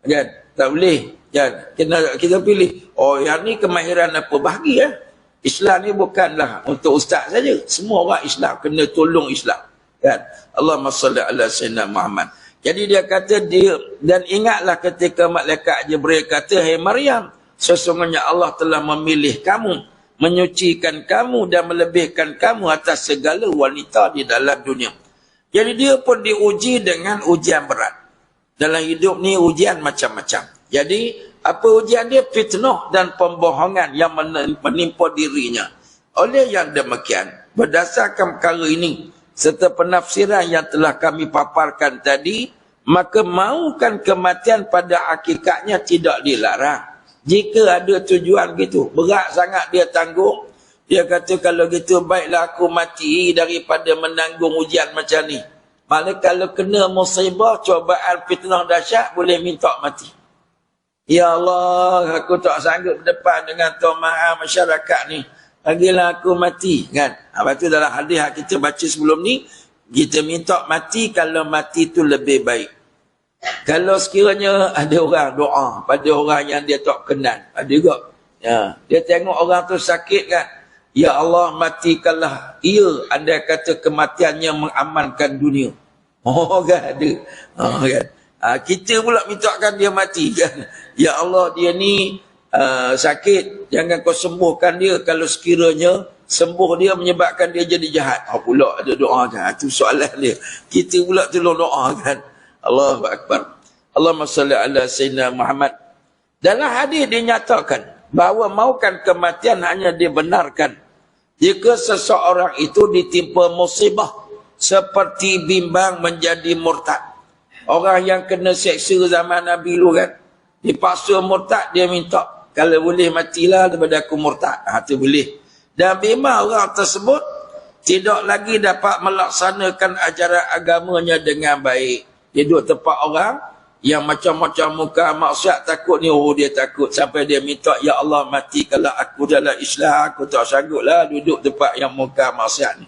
Kan? Tak boleh. Kan? Kita pilih. Oh yang ni kemahiran apa? Bahagi ya. Islam ni bukanlah untuk ustaz saja. Semua orang Islam kena tolong Islam. Kan? Allahumma salli ala sayyidina Muhammad. Jadi dia kata dia, dan ingatlah ketika malaikat Jibril kata, hai Maryam, sesungguhnya Allah telah memilih kamu, menyucikan kamu dan melebihkan kamu atas segala wanita di dalam dunia. Jadi dia pun diuji dengan ujian berat. Dalam hidup ni ujian macam-macam. Jadi apa ujian dia? Fitnah dan pembohongan yang menimpa dirinya. Oleh yang demikian, berdasarkan perkara ini, serta penafsiran yang telah kami paparkan tadi, maka mahukan kematian pada hakikatnya tidak dilarang. Jika ada tujuan gitu, berat sangat dia tanggung, dia kata kalau gitu baiklah aku mati daripada menanggung ujian macam ni. Malah kalau kena musibah, cobaan, fitnah dahsyat, boleh minta mati. Ya Allah, aku tak sanggup berdepan dengan tomaha masyarakat ni. Bagilah aku mati kan. Lepas tu dalam hadis yang kita baca sebelum ni, kita minta mati kalau mati tu lebih baik. Kalau sekiranya ada orang doa pada orang yang dia tak kenal, ada juga. Ya, dia tengok orang tu sakit kan. Ya Allah, matikanlah ia, andai kata kematiannya mengamankan dunia. Oh kan ada. Kan. Kita pula mintakan dia mati kan. Ya Allah, dia ni sakit, jangan kau sembuhkan dia. Kalau sekiranya sembuh dia menyebabkan dia jadi jahat, pula ada doa kan. Itu soalan dia. Kita pula tolong doa kan. Allahu Akbar. Allahumma salli ala sayyidina Muhammad. Dalam hadis dinyatakan bahawa mahukan kematian hanya dibenarkan jika seseorang itu ditimpa musibah seperti bimbang menjadi murtad. Orang yang kena seksa zaman Nabi dulu kan, dipaksa murtad, dia minta kalau boleh matilah daripada aku murtad. Itu boleh. Dan memang orang tersebut tidak lagi dapat melaksanakan ajaran agamanya dengan baik. Dia duduk tempat orang yang macam-macam muka maksiat, takut ni, oh dia takut sampai dia minta, ya Allah mati kalau aku dalam Islam, aku tak sangguplah duduk tempat yang muka maksiat ni.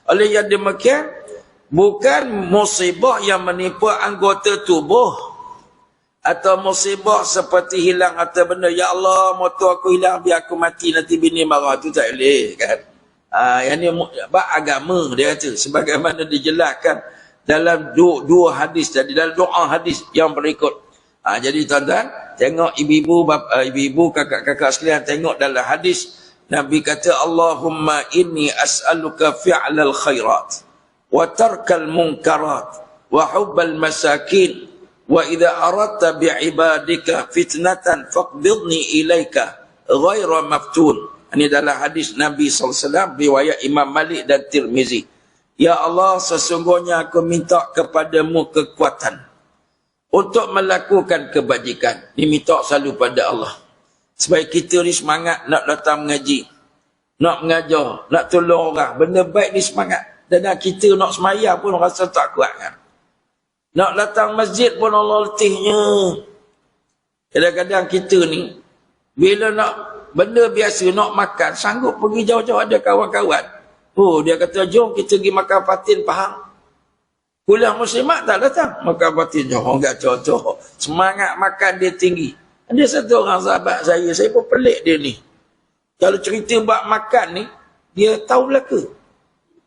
Oleh yang demikian, bukan musibah yang menimpa anggota tubuh atau musibah seperti hilang harta benda, ya Allah motor aku hilang biar aku mati nanti bini marah, tu tak boleh kan. Yang ni bab agama dia kata, sebagaimana dijelaskan dalam dua hadis tadi, dalam doa hadis yang berikut. Jadi tuan-tuan, tengok ibu-ibu, kakak-kakak sekalian, tengok dalam hadis Nabi kata, Allahumma inni as'aluka fi'lal khairat wa tarkal munkarat wa hubbal masakin wa idza aradta bi'ibadika fitnatan faqbidni ilaika ghaira maftun. Ini dalam hadis Nabi SAW, riwayat Imam Malik dan Tirmizi. Ya Allah, sesungguhnya aku minta kepadamu kekuatan untuk melakukan kebajikan. Ini minta selalu pada Allah. Supaya kita ni semangat nak datang mengaji, nak mengajar, nak tolong orang. Benda baik ni semangat. Dan kita nak semayang pun rasa tak kuat kan. Nak datang masjid pun Allah letihnya. Kadang-kadang kita ni, bila nak benda biasa, nak makan, sanggup pergi jauh-jauh, ada kawan-kawan. Oh, dia kata, jom kita pergi makan patin Pahang. Kuliah muslimat tak datang. Makan patin, jom, enggak jauh-jauh. Semangat makan dia tinggi. Ada satu orang sahabat saya pun pelik dia ni. Kalau cerita buat makan ni, dia tahu belaka.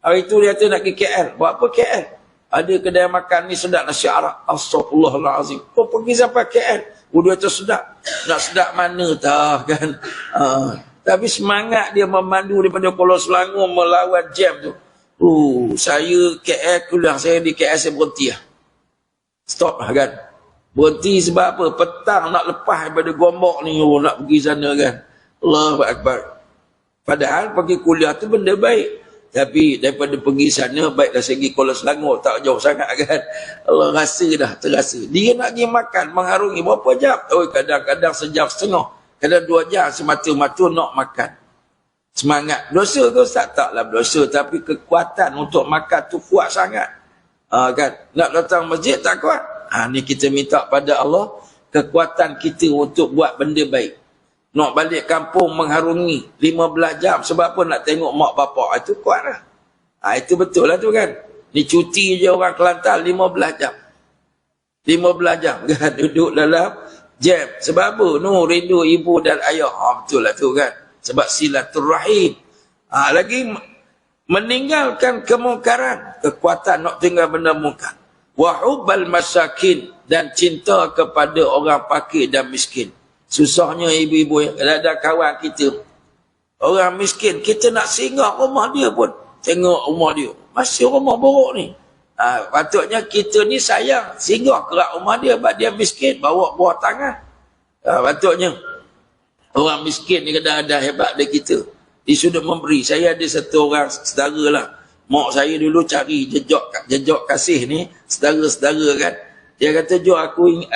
Hari tu dia kata nak pergi KL. Buat apa KL? Ada kedai makan ni sedap nasi Arab. Astaghfirullahalazim. Kau pergi sampai KL. Dia tu sedap. Nak sedap mana tak kan? Tapi semangat dia memandu daripada Pulau Selangor melawan jam tu. Saya KL kuliah, saya di KL saya berhenti lah. Stop lah kan. Berhenti sebab apa? Petang nak lepas daripada Gombak ni, nak pergi sana kan. Allahu Akbar. Padahal pergi kuliah tu benda baik. Tapi daripada pergi sana, baik dari segi Kuala Selangor, tak jauh sangat kan. Allah rasa dah, terasa. Dia nak pergi makan, mengharungi berapa jam? Kadang-kadang sejam setengah. Kadang 2 jam semata-mata nak makan. Semangat. Dosa ke Ustaz? Taklah berdosa. Tapi kekuatan untuk makan tu kuat sangat. Kan? Nak datang masjid tak kuat. Ni kita minta pada Allah kekuatan kita untuk buat benda baik. Nak balik kampung mengharungi 15 jam sebab apa? Nak tengok mak bapak. Itu kuat lah. Itu betul lah tu kan. Ni cuti je orang Kelantan 15 jam. 15 jam kan duduk dalam jam. Sebab apa? Rindu ibu dan ayah. Betul lah tu kan. Sebab silaturrahim. Lagi meninggalkan kemungkaran. Kekuatan nak tinggal benda mungkar. Wahubbal masakin, dan cinta kepada orang fakir dan miskin. Susahnya ibu-ibu, ada kawan kita orang miskin, kita nak singgah rumah dia pun, tengok rumah dia masih rumah buruk ni. Patutnya kita ni sayang, singgah ke rumah dia, sebab dia miskin, bawa buah tangan. Patutnya orang miskin ni kadang-kadang hebat dari kita, dia sudah memberi. Saya ada satu orang saudara lah, mak saya dulu cari jejak kasih ni, saudara-saudara kan. Dia kata, Jo aku,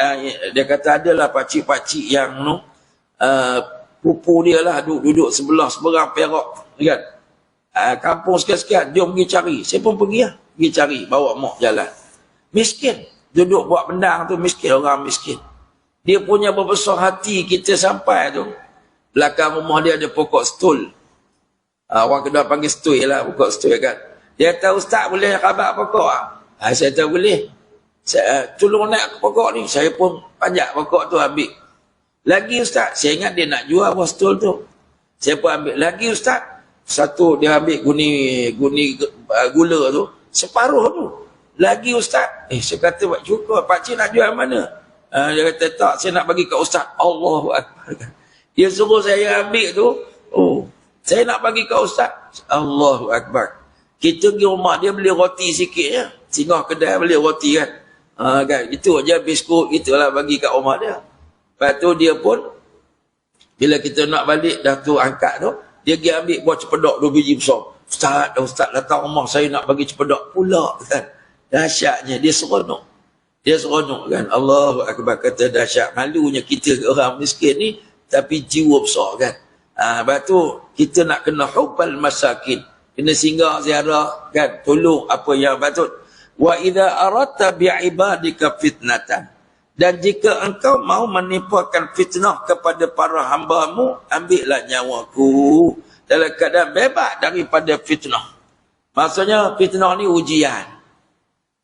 dia kata adalah pakcik-pakcik yang pupu dia lah duduk sebelah seberang Perak kan. Kampung sekian-sekian, jom pergi cari. Saya pun pergi lah, pergi cari, bawa mak jalan. Miskin, duduk buat bendang tu, miskin, orang miskin. Dia punya berbesar hati, kita sampai tu, belakang rumah dia ada pokok stul. Orang kedua panggil stul lah, pokok stul kan. Dia kata, Ustaz boleh khabar pokok? Saya kata boleh. Saya tolong naik ke pokok ni. Saya pun panjat pokok tu ambil. Lagi Ustaz, saya ingat dia nak jual buah stul tu. Saya pun ambil. Lagi Ustaz, satu dia ambil guni gula tu, separuh tu. Lagi Ustaz, saya kata buat cukup, pakcik nak jual mana? Dia kata tak, saya nak bagi kat Ustaz. Allahu Akbar. Dia suruh saya ambil tu, saya nak bagi kat Ustaz. Allahu Akbar. Kita pergi rumah dia beli roti sikit je. Singgah kedai beli roti kan. Kan, itu aja biskut itulah bagi kat rumah dia. Lepas tu dia pun bila kita nak balik dah tu angkat tu, dia pergi ambil buah cempedak 2 biji besar. Ustaz datang rumah saya nak bagi cempedak pula kan. Dahsyatnya dia seronok. Dia seronok kan. Allahu Akbar, kata dahsyat. Malunya kita orang miskin ni tapi jiwa besar kan. Lepas tu kita nak kena hubbal masakin, kena singgah ziarah, kan, tolong apa yang patut. Wa idza aradta bi'ibadika fitnatan, dan jika engkau mau menimpakan fitnah kepada para hamba-Mu, ambillah nyawaku dalam keadaan bebas daripada fitnah. Maksudnya fitnah ni ujian.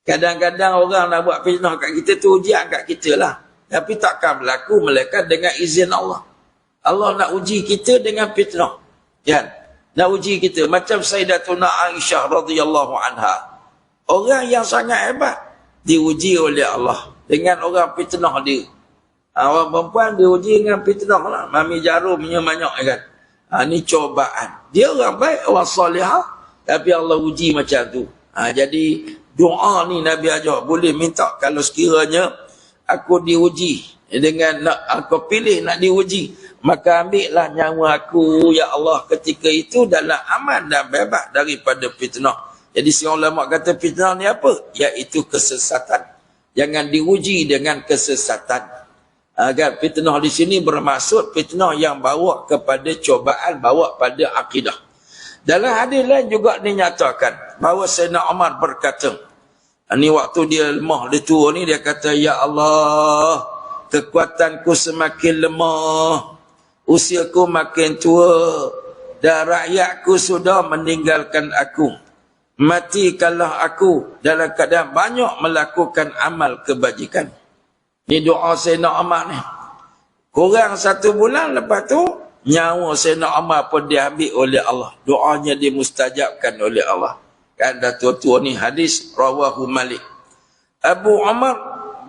Kadang-kadang orang nak buat fitnah kat kita tu ujian kat kita lah. Tapi takkan berlaku melainkan dengan izin Allah. Allah nak uji kita dengan fitnah. Kan? Nak uji kita. Macam Sayyidatuna Aisyah radhiyallahu anha. Orang yang sangat hebat diuji oleh Allah dengan orang fitnah dia. Orang perempuan diuji dengan fitnah lah. Mami jarumnya banyak kan. Ni cobaan. Dia orang baik, orang salihah, tapi Allah uji macam tu. Jadi doa ni Nabi ajar boleh minta kalau sekiranya aku diuji dengan aku pilih nak diuji, maka ambillah nyawa aku ya Allah ketika itu dalam aman dan bebas daripada fitnah. Jadi si ulama kata fitnah ni apa? Iaitu kesesatan. Jangan diuji dengan kesesatan. Agar fitnah di sini bermaksud fitnah yang bawa kepada cobaan, bawa pada akidah. Dalam hadis lain juga dinyatakan bahawa Sayyidina Umar berkata, ini waktu dia lemah, dia tua ni, dia kata, ya Allah, kekuatanku semakin lemah, usiaku makin tua, dan rakyatku sudah meninggalkan aku. Matikanlah aku dalam keadaan banyak melakukan amal kebajikan. Ini doa Sayyidina Umar ni. Kurang 1 bulan lepas tu, nyawa Sayyidina Umar pun diambil oleh Allah. Doanya dimustajabkan oleh Allah. Kan dah tua-tua ni, hadis rawahu Malik. Abu Umar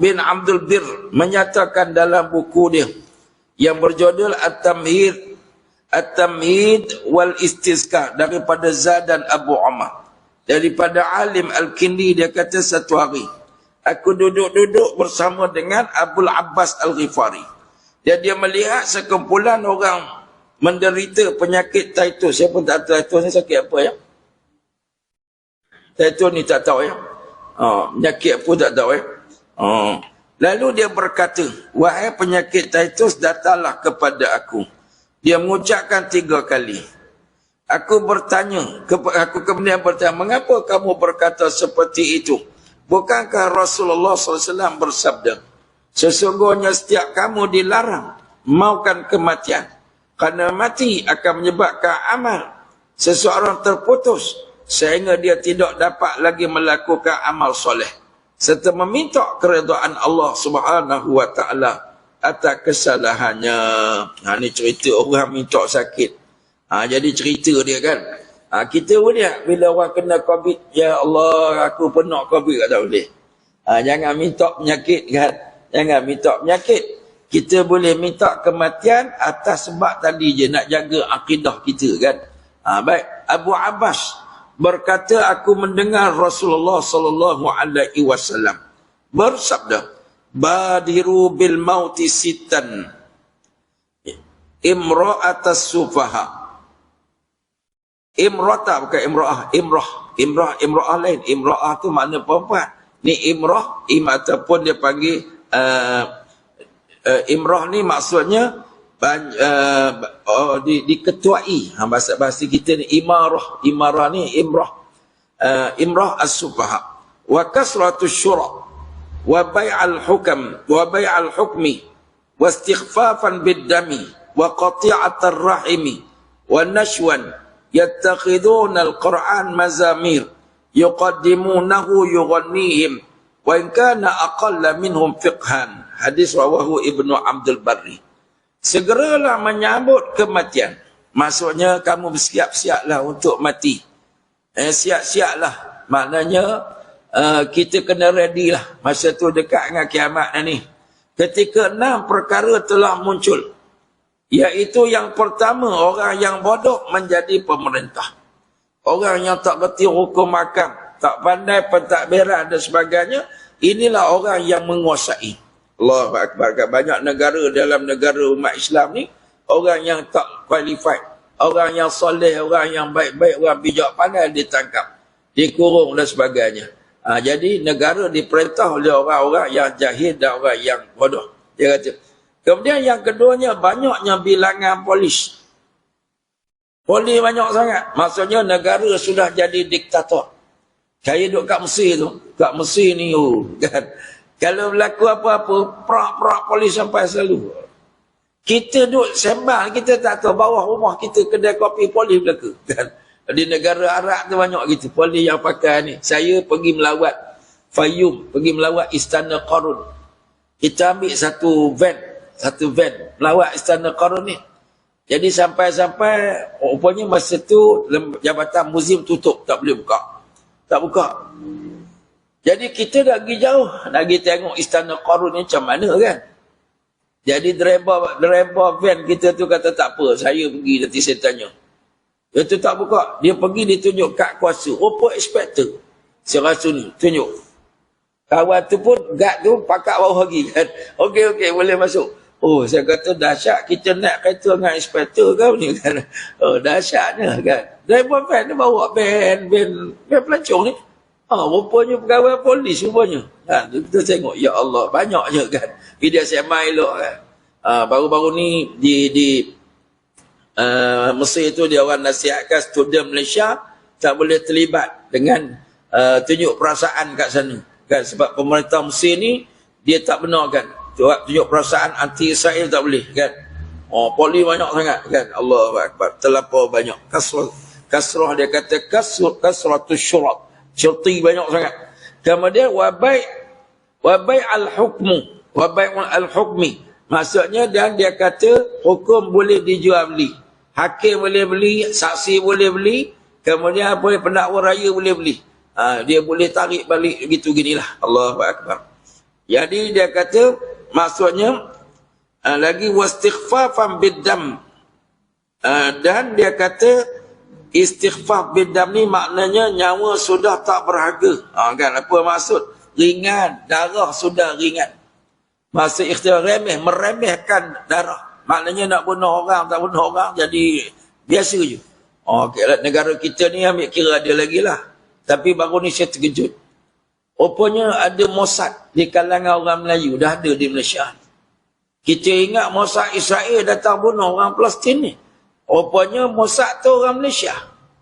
bin Abdul Bir menyatakan dalam buku dia yang berjudul At-Tamhid wal Istizkar daripada Zadan Abu Umar. Daripada Alim Al-Kindi, dia kata satu hari aku duduk-duduk bersama dengan Abul Abbas Al-Ghifari. Dia melihat sekumpulan orang menderita penyakit Titus. Siapa tak tahu Titus ni sakit apa ya? Titus ni tak tahu ya? Penyakit apa tak tahu ya? Lalu dia berkata, wahai penyakit Titus, datanglah kepada aku. Dia mengucapkan 3 kali. Aku kemudian bertanya, mengapa kamu berkata seperti itu? Bukankah Rasulullah SAW bersabda, sesungguhnya setiap kamu dilarang maukan kematian, kerana mati akan menyebabkan amal seseorang terputus sehingga dia tidak dapat lagi melakukan amal soleh, serta meminta keredaan Allah Subhanahu wa taala atas kesalahannya. Ini cerita orang minta sakit. Jadi cerita dia kan. Kita boleh bila orang kena COVID, ya Allah aku pernah COVID, tak boleh. Jangan minta penyakit kan. Jangan minta penyakit. Kita boleh minta kematian atas sebab tadi je nak jaga akidah kita kan. Baik, Abu Abbas berkata, aku mendengar Rasulullah sallallahu alaihi wasallam bersabda, badiru bil mauti sitan imra'atas sufaha. Imrata bukan imra'ah, imra'ah lain. Imra'ah tu makna perempuan. Ni imrah, ataupun dia panggil imrah ni maksudnya diketuai. Bahasa kita ni imarah ni imrah as-sufaha. Wa kasratus syura wa bai'al hukmi wa istighfafan bid-dami wa qati'atar rahimi wa nashwan yattakhiduna al-Qur'an mazamir yuqaddimunahu yughannihim wa in kana aqalla minhum fiqhan. Hadis rawahu Ibnu Abdul Barri. Segeralah menyambut kematian. Maksudnya kamu bersiap-siaplah untuk mati. Siap-siaplah. Maknanya kita kena ready lah. Masa tu dekat dengan kiamat ni. Ketika 6 perkara telah muncul. Iaitu yang pertama, orang yang bodoh menjadi pemerintah. Orang yang tak berti hukum hakam, tak pandai pentadbiran dan sebagainya, inilah orang yang menguasai. Allahu Akbar. Banyak negara dalam negara umat Islam ni, orang yang tak qualified, orang yang soleh, orang yang baik-baik, orang bijak pandai ditangkap, dikurung dan sebagainya. Jadi negara diperintah oleh orang-orang yang jahil dan orang yang bodoh. Dia kata. Kemudian yang keduanya, banyaknya bilangan polis. Poli banyak sangat. Maksudnya negara sudah jadi diktator. Saya duduk kat Mesir tu. Kat Mesir ni, kan. Kalau berlaku apa-apa, perak-perak polis sampai selalu. Kita duduk sembang, kita tak tahu bawah rumah kita kedai kopi polis berlaku. Kan. Di negara Arab tu banyak gitu. Polis yang pakai ni. Saya pergi melawat Fayum, pergi melawat Istana Qarun. Kita ambil satu van, melawat Istana Qarun ni. Jadi sampai-sampai, rupanya masa tu jabatan muzium tutup, tak boleh buka. Tak buka. Jadi kita dah pergi jauh, nak pergi tengok Istana Qarun ni macam mana kan. Jadi driver van kita tu kata tak apa, saya pergi nanti saya tanya. Dia tu tak buka, dia pergi ditunjuk kad kuasa. Apa inspektor? Si Rasul ni, tunjuk. Kawan tu pun, guard tu pakat bawah lagi kan. Okey, boleh masuk. Oh, saya kata dahsyat kita naik kereta dengan inspektor kau ni kan. Oh, dahsyatnya kan. Driver van dia bawa van pelancong ni. Rupanya pegawai polis rupanya. Kan, kita tengok, ya Allah, banyaknya kan. Dia sembang elok kan. Baru-baru ni di Mesir tu dia orang nasihatkan student Malaysia tak boleh terlibat dengan tunjuk perasaan kat sana. Kan, sebab pemerintah Mesir ni dia tak benarkan. Tunjuk perasaan anti-Israel tak boleh kan. Poli banyak sangat kan. Allahu Akbar. Terlampau banyak. Kasrah dia kata kasratus syurat. Syurti banyak sangat. Kemudian wabai al-hukmu. Wabai al-hukmi. Maksudnya dan dia kata hukum boleh dijual beli. Hakim boleh beli, saksi boleh beli. Kemudian apa pendakwa raya boleh beli. Dia boleh tarik balik begitu ginilah. Allahu Akbar. Jadi dia kata maksudnya lagi wastighfafan biddam, dan dia kata istighfaf biddam ni maknanya nyawa sudah tak berharga. Kan apa maksud? Ringan, darah sudah ringan. Maksud ikhtiar remeh, meremehkan darah. Maknanya nak bunuh orang, tak bunuh orang jadi biasa je. Negara kita ni ambil kira ada lagi lah. Tapi baru ni saya terkejut. Rupanya ada Mossad di kalangan orang Melayu. Dah ada di Malaysia. Kita ingat Mossad Israel datang bunuh orang Palestin ni. Rupanya Mossad tu orang Malaysia.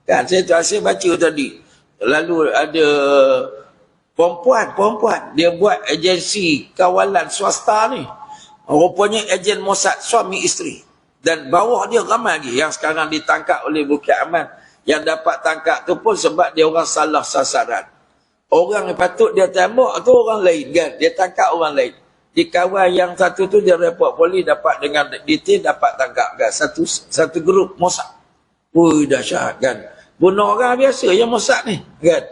Kan saya baca tadi. Lalu ada perempuan. Dia buat agensi kawalan swasta ni. Rupanya ejen Mossad suami isteri. Dan bawah dia ramai lagi yang sekarang ditangkap oleh Bukit Aman. Yang dapat tangkap tu pun sebab dia orang salah sasaran. Orang yang patut dia tembak tu orang lain kan. Dia tangkap orang lain. Di kawan yang satu tu dia report polis dapat dengan detail dapat tangkap kan. Satu grup Mossad. Dahsyat kan. Bunuh orang biasa yang Mossad ni kan.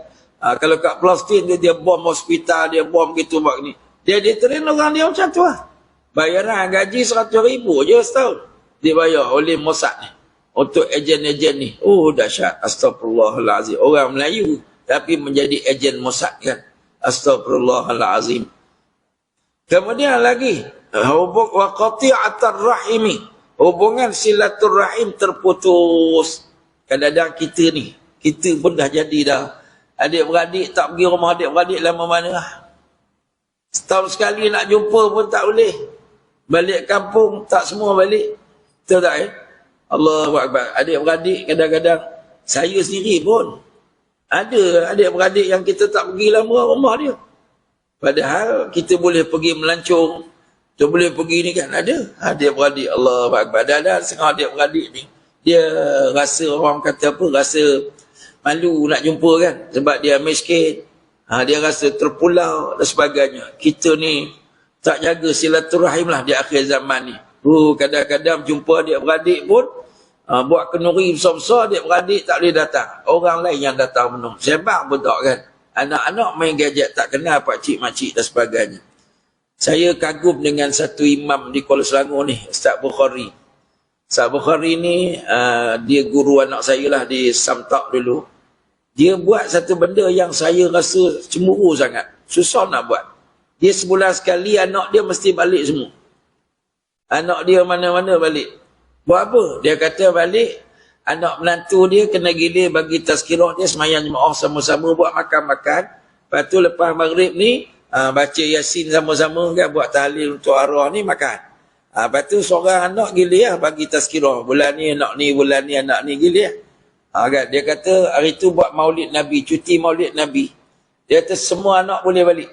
Kalau kat Palestin dia bom hospital, dia bom gitu buat ni. Dia train orang dia macam tu lah. Bayaran gaji 100,000 je setahun. Dibayar oleh Mossad ni. Untuk ejen-ejen ni. Dahsyat. Astagfirullahalazim. Orang Melayu. Tapi menjadi ejen Mossad kan. Astagfirullahalazim. Kemudian lagi. Wa qati'atar rahimi. Hubungan silaturrahim terputus. Kadang-kadang kita ni. Kita pun dah jadi dah. Adik-beradik tak pergi rumah adik-beradik lama mana lah. Setahun sekali nak jumpa pun tak boleh. Balik kampung tak semua balik. Betul tak Allahu Akbar. Adik-beradik kadang-kadang saya sendiri pun ada adik-beradik yang kita tak pergi lama rumah dia. Padahal kita boleh pergi melancong, kita boleh pergi ni kan. Ada adik-beradik Allahu Akbar. Dan setengah adik-beradik ni dia rasa orang kata apa, rasa malu nak jumpa kan sebab dia miskin. Dia rasa terpulau dan sebagainya. Kita ni tak jaga silaturahim lah di akhir zaman ni. Kadang-kadang jumpa adik-beradik pun buat kenuri besar-besar, adik-beradik tak boleh datang. Orang lain yang datang menung. Sembang pun tak kan. Anak-anak main gadget tak kenal pakcik-makcik dan sebagainya. Saya kagum dengan satu imam di Kuala Selangor ni, Ustaz Bukhari. Ustaz Bukhari ni dia guru anak saya lah di Samtak dulu. Dia buat satu benda yang saya rasa cemburu sangat. Susah nak buat. Dia sebulan sekali anak dia mesti balik semua. Anak dia mana-mana balik. Buat apa? Dia kata balik, anak menantu dia kena gilir bagi tazkirah dia semayang jemaah sama-sama buat makan-makan. Lepas tu lepas maghrib ni, baca Yasin sama-sama kan, buat tahlil untuk arwah ni makan. Lepas tu seorang anak gila lah bagi tazkirah. Bulan ni anak ni, bulan ni anak ni gila lah. Kan? Dia kata hari tu buat maulid Nabi, cuti maulid Nabi. Dia kata semua anak boleh balik.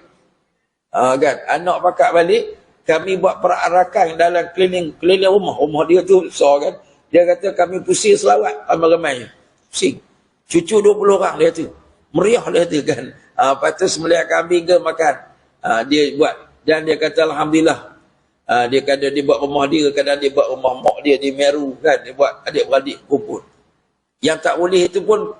Kan? Anak pakak balik, kami buat perarakan dalam keliling rumah. Rumah dia tu besar kan. Dia kata kami pusing selawat ramai-ramai. Pusing. Cucu 20 orang dia tu. Meriah dia tu kan. Lepas tu sembelih kambing ke makan. Dia buat. Dan dia kata Alhamdulillah. Dia kata dia buat rumah dia, kadang dia buat rumah mak dia di Meru kan. Dia buat adik-beradik kumpul. Yang tak boleh itu pun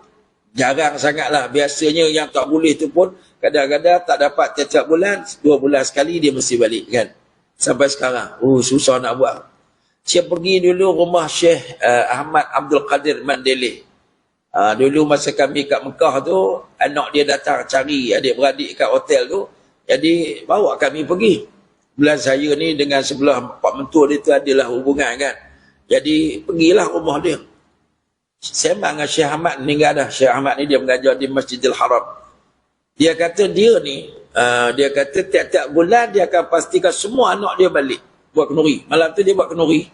jarang sangatlah. Biasanya yang tak boleh itu pun kadang-kadang tak dapat tiap-tiap bulan, 2 bulan sekali dia mesti balik kan. Sampai sekarang. Susah nak buat. Saya pergi dulu rumah Syekh Ahmad Abdul Qadir Mandele. Dulu masa kami kat Mekah tu, anak dia datang cari adik-beradik kat hotel tu. Jadi bawa kami pergi. Bulan saya ni dengan sebelah Pak Mentua dia tu adalah hubungan kan. Jadi pergilah rumah dia. Saya dengan Syekh Ahmad meninggal dah. Syekh Ahmad ni dia mengajar di Masjidil Haram. Dia kata dia ni, dia kata tiap-tiap bulan dia akan pastikan semua anak dia balik. Buat kenuri. Malam tu dia buat kenuri.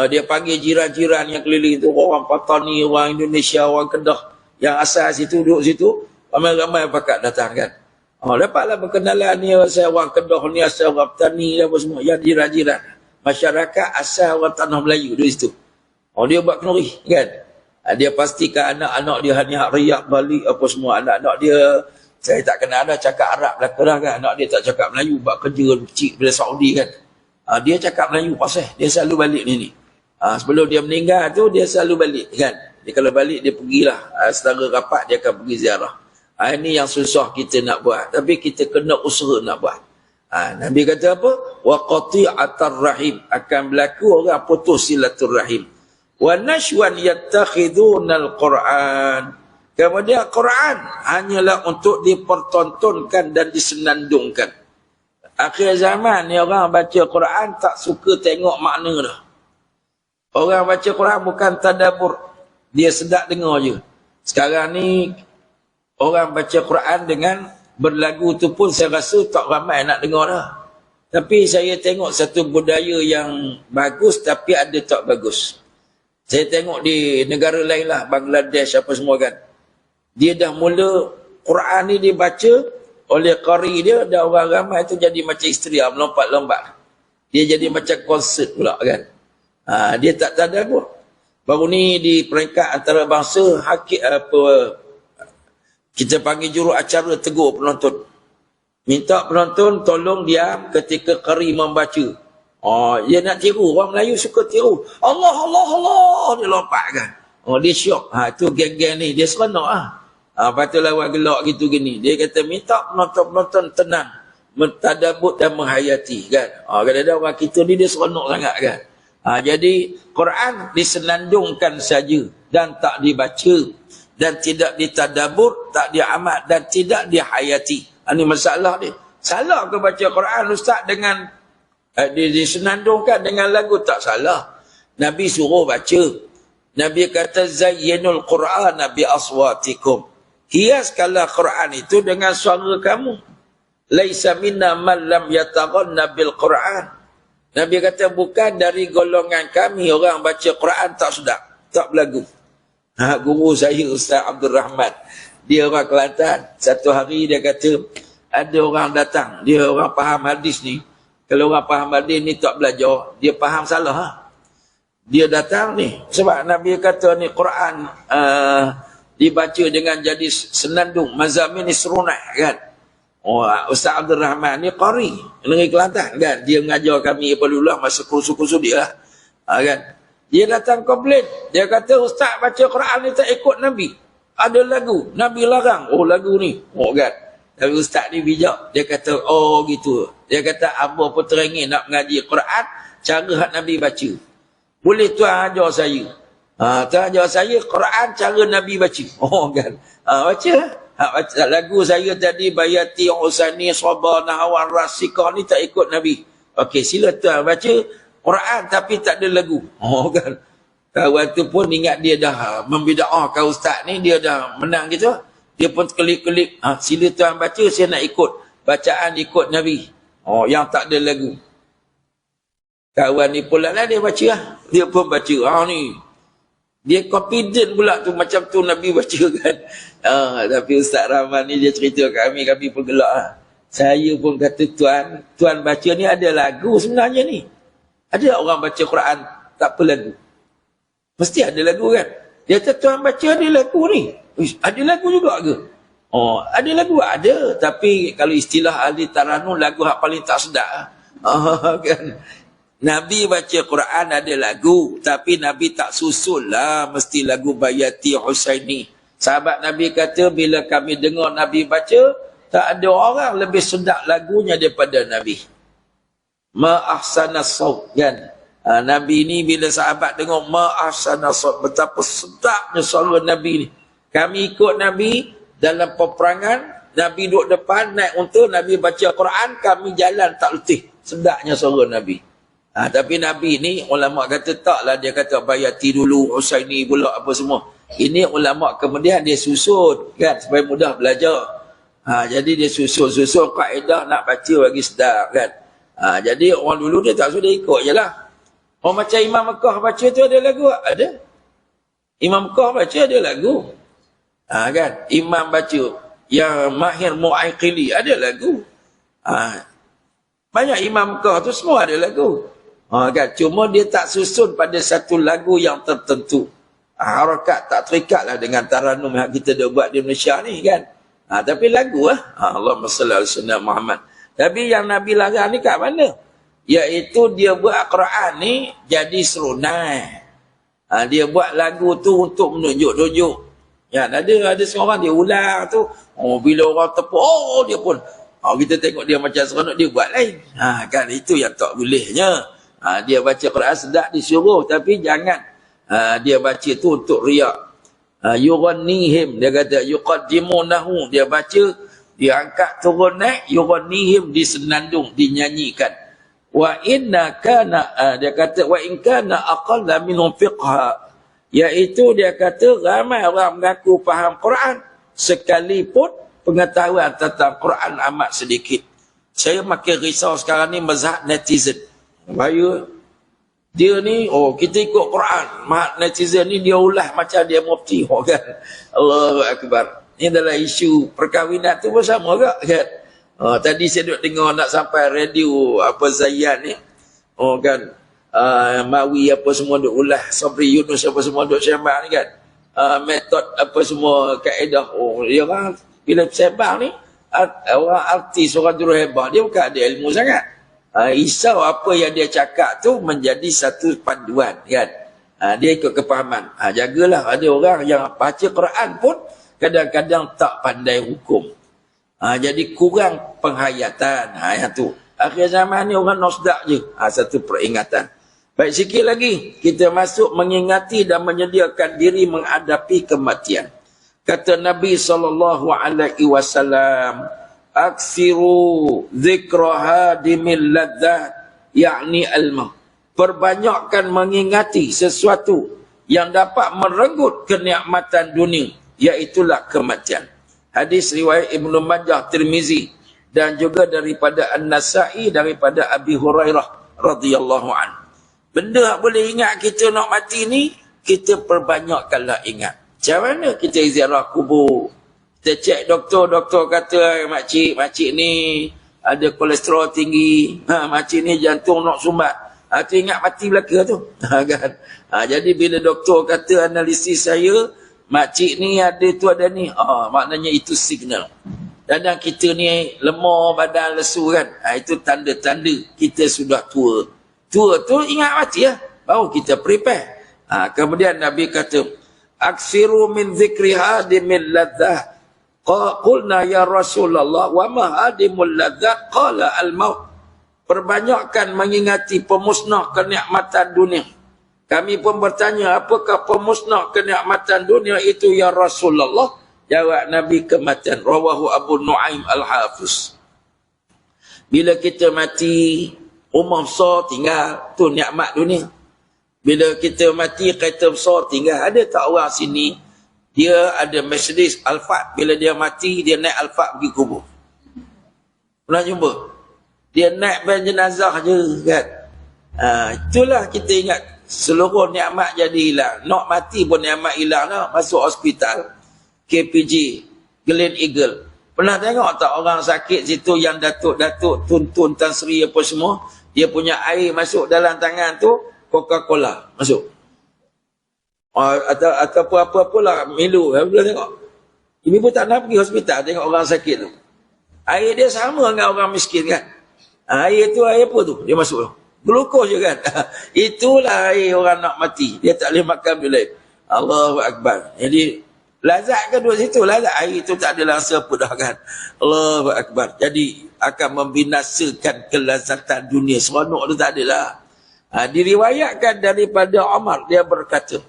Dia panggil jiran-jiran yang keliling tu, orang Patani, orang Indonesia, orang Kedah yang asal situ, duduk situ, ramai-ramai pakat datang kan. Dapatlah berkenalan ni, asal orang Kedah ni, asal orang Patani, apa semua, yang jiran-jiran masyarakat asal orang Tanah Melayu duduk situ. Dia buat kenuri kan. Dia pastikan anak-anak dia hanya riak balik apa semua. Anak-anak dia, saya tak kenal dah cakap Arab belakang kan. Anak dia tak cakap Melayu, buat kerja kecil bila Saudi kan. Dia cakap Melayu pasal dia selalu balik ni. Sebelum dia meninggal tu dia selalu balik kan. Dia kalau balik dia pergilah setara rapat dia akan pergi ziarah. Ini yang susah kita nak buat, tapi kita kena usaha nak buat. Nabi kata apa? Wa qati'atar rahim, akan berlaku orang putus silaturrahim. Wa nashwan yattakhidunal Quran. Kemudian Quran hanyalah untuk dipertontonkan dan disenandungkan. Akhir zaman ni orang baca Quran tak suka tengok makna dah. Orang baca Quran bukan tadabbur. Dia sedap dengar je. Sekarang ni orang baca Quran dengan berlagu tu pun saya rasa tak ramai nak dengar dah. Tapi saya tengok satu budaya yang bagus tapi ada tak bagus. Saya tengok di negara lain lah, Bangladesh apa semua kan. Dia dah mula Quran ni dibaca oleh qari dia, dan orang ramai tu jadi macam istria, melompat-lompat. Dia jadi macam konsert pula kan. Dia tak tadabbur. Baru ni di peringkat antarabangsa, kita panggil juru acara tegur penonton. Minta penonton tolong diam ketika qari membaca. Dia nak tiru. Orang Melayu suka tiru. Allah, Allah, Allah. Dia lompat kan. Dia syok. Itu geng-geng ni. Dia seronok lah. Lepas tu lawan gelak gitu gini. Dia kata minta penonton-penonton tenang. Mentadabut dan menghayati kan. Kadang-kadang orang kita ni dia seronok sangat kan. Jadi Quran disenandungkan saja dan tak dibaca. Dan tidak ditadabur, tak diamat dan tidak dihayati. Ini masalah dia. Salah ke baca Quran Ustaz dengan disenandungkan dengan lagu? Tak salah. Nabi suruh baca. Nabi kata zayyinul Qur'ana bi aswatikum. Hiaskanlah Quran itu dengan suara kamu. Laisa minna man lam yataghanna bil Quran. Nabi kata bukan dari golongan kami orang baca Quran tak sedap, tak berlagu. Guru saya Ustaz Abdul Rahman, dia orang Kelantan. Satu hari dia kata ada orang datang, dia orang faham hadis ni. Kalau orang faham hadis ni tak belajar, dia faham salah. Dia datang ni sebab Nabi kata ni Quran dibaca dengan jadi senandung, mazamin isrunah kan. Ustaz Abdul Rahman ni qari negeri Kelantan kan. Dia mengajar kami dulu masa kursus-kursus dia lah. Kan. Dia datang komplain. Dia kata Ustaz baca Quran ni tak ikut Nabi. Ada lagu, Nabi larang. Lagu ni. Kan. Tapi Ustaz ni bijak. Dia kata gitu. Dia kata apa pun teringin nak mengaji Quran, cara hak Nabi baca. Boleh tuan ajar saya. Tuan ajar saya Quran cara Nabi baca. Kan. Baca. Baca lagu saya tadi Bayati Usani Sabar Nahawan Rasikah ni tak ikut Nabi. Okey, sila tuan baca Quran tapi tak ada lagu. Kan. Kawan tu pun ingat dia dah membida'ahkan Ustaz ni, dia dah menang gitu. Dia pun kelip-kelip. Sila tuan baca, saya nak ikut bacaan ikut Nabi. Yang tak ada lagu. Kawan ni pula lah dia baca lah. Dia pun baca. Ni. Dia confident pula tu macam tu Nabi baca kan. Tapi Ustaz Rahman ni dia cerita kami pun gelak lah. Saya pun kata tuan baca ni ada lagu sebenarnya ni. Ada orang baca Quran tak apa lagu. Mesti ada lagu kan. Dia kata tuan baca ada lagu ni. Ada lagu juga ke? Ada lagu ada. Tapi kalau istilah ahli taranum lagu hak paling tak sedap. Kan. Nabi baca Quran ada lagu. Tapi Nabi tak susul lah. Mesti lagu Bayati Husaini. Sahabat Nabi kata bila kami dengar Nabi baca, tak ada orang lebih sedap lagunya daripada Nabi. Ma ahsanas saut kan. Nabi ni bila sahabat dengar ma ahsanas saut, betapa sedapnya suara Nabi ni. Kami ikut Nabi dalam peperangan, Nabi duduk depan naik unta, Nabi baca Quran, kami jalan tak letih. Sedapnya suara Nabi. Tapi Nabi ni ulama kata taklah, dia kata Bayati dulu, Husaini pula apa semua. Ini ulama kemudian dia susun kan supaya mudah belajar. Jadi dia susun kaedah nak baca bagi sedap kan. Jadi orang dulu dia tak sudah ikut je lah. Macam Imam Mekah baca tu ada lagu? Ada. Imam Mekah baca ada lagu. Kan? Imam baca yang Mahir Mu'aikili ada lagu. Banyak Imam Mekah tu semua ada lagu. Kan? Cuma dia tak susun pada satu lagu yang tertentu. Harakat tak terikat lah dengan taranum yang kita dah buat di Malaysia ni kan. Tapi lagu lah. Allahumma salli ala sayyidina Muhammad. Tapi yang Nabi larang ni kat mana? Iaitu dia buat Quran ni jadi serunai. Dia buat lagu tu untuk menunjuk-tunjuk. Ya, ada seorang dia ulang tu. Bila orang tepuk, dia pun. Kita tengok dia macam seronok, dia buat lain. Kan itu yang tak bolehnya. Dia baca Quran sedap disuruh. Tapi jangan dia baca tu untuk riak. Yugannihim, dia kata yuqaddimunahu, dia baca, dia angkat turun naik, yugannihim, disenandung, dinyanyikan. Wa inna kana, dia kata wa in kana aqalla minhum fiqha, iaitu dia kata ramai orang mengaku faham Quran sekalipun pengetahuan tentang Quran amat sedikit. Saya makin risau sekarang ni mazhab netizen. Bahaya. Dia ni, kita ikut Quran. Netizen ni dia ulah macam dia mufti. Kan? Allahu Akbar. Ini adalah isu perkahwinan tu pun sama juga. Kan? Tadi saya duduk dengar nak sampai radio apa Zayan ni. Kan? Mawi apa semua duduk ulah. Sabri Yunus apa semua duduk sembang ni kan. Metod apa semua kaedah. Dia orang bila sembang ni, orang artis, orang juru hebat, dia bukan ada ilmu sangat. Risau apa yang dia cakap tu menjadi satu panduan kan. Dia ikut kepahaman. Jagalah, ada orang yang baca Quran pun kadang-kadang tak pandai hukum. Jadi kurang penghayatan. Yang tu. Akhir zaman ni orang nosdak je. Satu peringatan. Baik, sikit lagi kita masuk mengingati dan menyediakan diri menghadapi kematian. Kata Nabi SAW, aksiru zikra hadimil ladzat, yakni al-maut. Perbanyakkan mengingati sesuatu yang dapat merenggut kenikmatan dunia, iaitulah kematian. Hadis riwayat Ibnu Majah, Tirmizi dan juga daripada An-Nasa'i daripada Abi Hurairah radhiyallahu anhu. Benda yang boleh ingat kita nak mati ni, kita perbanyakkanlah ingat. Macam mana kita ziarah kubur? Kita cek doktor kata makcik ni ada kolesterol tinggi, makcik ni jantung nak sumbat. Tu ingat mati belaka tu. Kan? Jadi bila doktor kata analisis saya, makcik ni ada tu ada ni, maknanya itu signal. Dan kita ni lemah, badan lesu kan. Itu tanda-tanda kita sudah tua. Tua tu ingat mati lah. Baru kita prepare. Kemudian Nabi kata, aksiru min zikri hadimil ladzah. Qulna ya Rasulullah wa ma hadimul ladzat? Qala al-maut. Perbanyakkan mengingati pemusnah kenikmatan dunia. Kami pun bertanya, apakah pemusnah kenikmatan dunia itu ya Rasulullah? Jawab Nabi, kematian. Rawahu Abu Nuaim Al-Hafiz. Bila kita mati, rumah besar tinggal, tu nikmat dunia. Bila kita mati, kereta besar tinggal. Ada tak orang sini dia ada Mercedes Alphard, bila dia mati dia naik Alphard pergi kubur? Pernah jumpa? Dia naik van jenazah je kan. Itulah kita ingat seluruh nikmat jadi hilang. Nak mati pun nikmat hilang dah. Masuk hospital KPG Glen Eagle. Pernah tengok tak orang sakit situ yang datuk-datuk Tun Tan Sri apa semua, dia punya air masuk dalam tangan tu Coca-Cola masuk. Atau apa-apa lah Milo. Boleh tengok. Ini pun tak nak pergi hospital tengok orang sakit tu. Air dia sama dengan orang miskin kan. Air tu air apa tu? Dia masuk tu. Glukos je kan. Itulah air orang nak mati. Dia tak boleh makan bila. Allahu Akbar. Jadi lazat kan duduk situ. Lazat air tu tak ada rasa apa dah kan. Allahu Akbar. Jadi akan membinasakan kelazatan dunia. Seronok tu tak ada lah. Diriwayatkan daripada Umar. Dia berkata,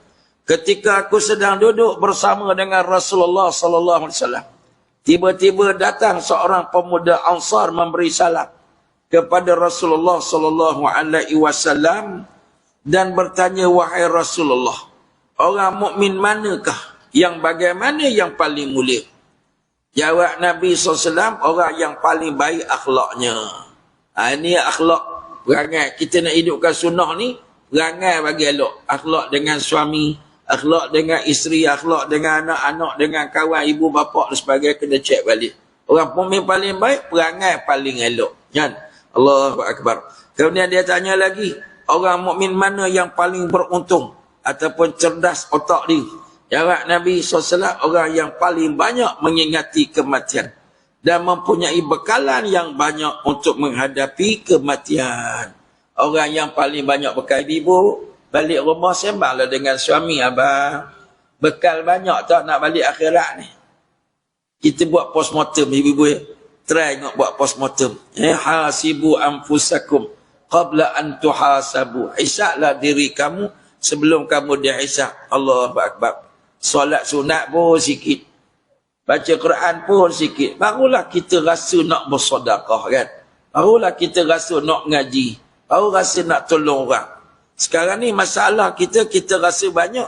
ketika aku sedang duduk bersama dengan Rasulullah sallallahu alaihi wasallam, tiba-tiba datang seorang pemuda Ansar memberi salam kepada Rasulullah sallallahu alaihi wasallam dan bertanya, wahai Rasulullah, orang mukmin manakah yang bagaimana yang paling mulia? Jawab Nabi SAW, orang yang paling baik akhlaknya. Ini akhlak perangai. Kita nak hidupkan sunnah ni, perangai bagi elok. Akhlak dengan suami, akhlak dengan isteri, akhlak dengan anak-anak, dengan kawan, ibu, bapa dan sebagainya, kena cek balik. Orang mukmin paling baik, perangai paling elok. Kan? Allahu Akbar. Kemudian dia tanya lagi, orang mukmin mana yang paling beruntung ataupun cerdas otak dia? Jawab Nabi SAW, orang yang paling banyak mengingati kematian dan mempunyai bekalan yang banyak untuk menghadapi kematian. Orang yang paling banyak bekal ibu, balik rumah sembanglah dengan suami, abang. Bekal banyak tak nak balik akhirat ni. Kita buat postmortem ibu-ibu ya. Try nak buat postmortem. Hasibu anfusakum qabla an tuhasabu. Hisablah diri kamu sebelum kamu dihisab. Allahu Akbar. Solat sunat pun sikit. Baca Quran pun sikit. Barulah kita rasa nak bersedekah kan. Barulah kita rasa nak ngaji. Baru rasa nak tolong orang. Sekarang ni masalah kita rasa banyak.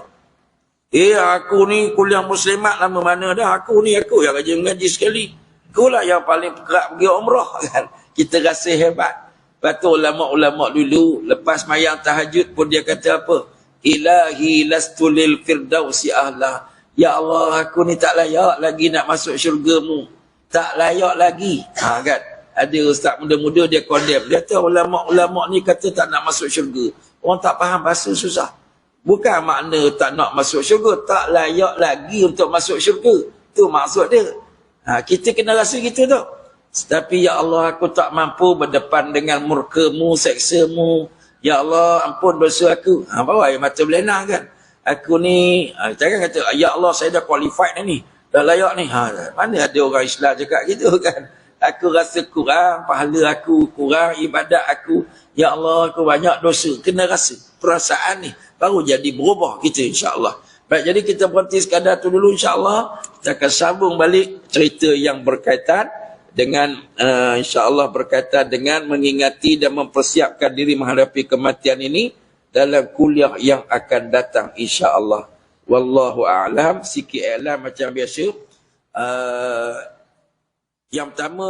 Aku ni kuliah muslimat lama mana dah. Aku yang rajin ngaji sekali. Akulah yang paling kerap pergi umrah kan. Kita rasa hebat. Lepas tu ulama-ulama dulu, lepas mayang tahajud pun dia kata apa? Ilahi lastu lil firdausi ahla. Ya Allah, aku ni tak layak lagi nak masuk syurga-Mu. Tak layak lagi. Kan? Ada ustaz muda-muda dia condemn. Dia kata ulama-ulama ni kata tak nak masuk syurga. Orang tak faham bahasa susah. Bukan makna tak nak masuk syurga, tak layak lagi untuk masuk syurga. Tu maksud dia. Kita kena rasa gitu tu. Tapi ya Allah, aku tak mampu berdepan dengan murka-Mu, seksa-Mu. Ya Allah, ampun dosa aku. Bawa air mata berlenang kan. Aku ni, jangan kata, ya Allah saya dah qualified ni. Dah layak ni. Mana ada orang Islam cakap gitu kan. Aku rasa kurang, pahala aku kurang, ibadat aku. Ya Allah, aku banyak dosa. Kena rasa perasaan ni. Baru jadi berubah kita insyaAllah. Baik, jadi kita berhenti sekadar tu dulu insyaAllah. Kita akan sambung balik cerita yang berkaitan dengan insyaAllah berkaitan dengan mengingati dan mempersiapkan diri menghadapi kematian ini dalam kuliah yang akan datang insyaAllah. Wallahu a'lam. Sikit i'lam macam biasa. Yang pertama,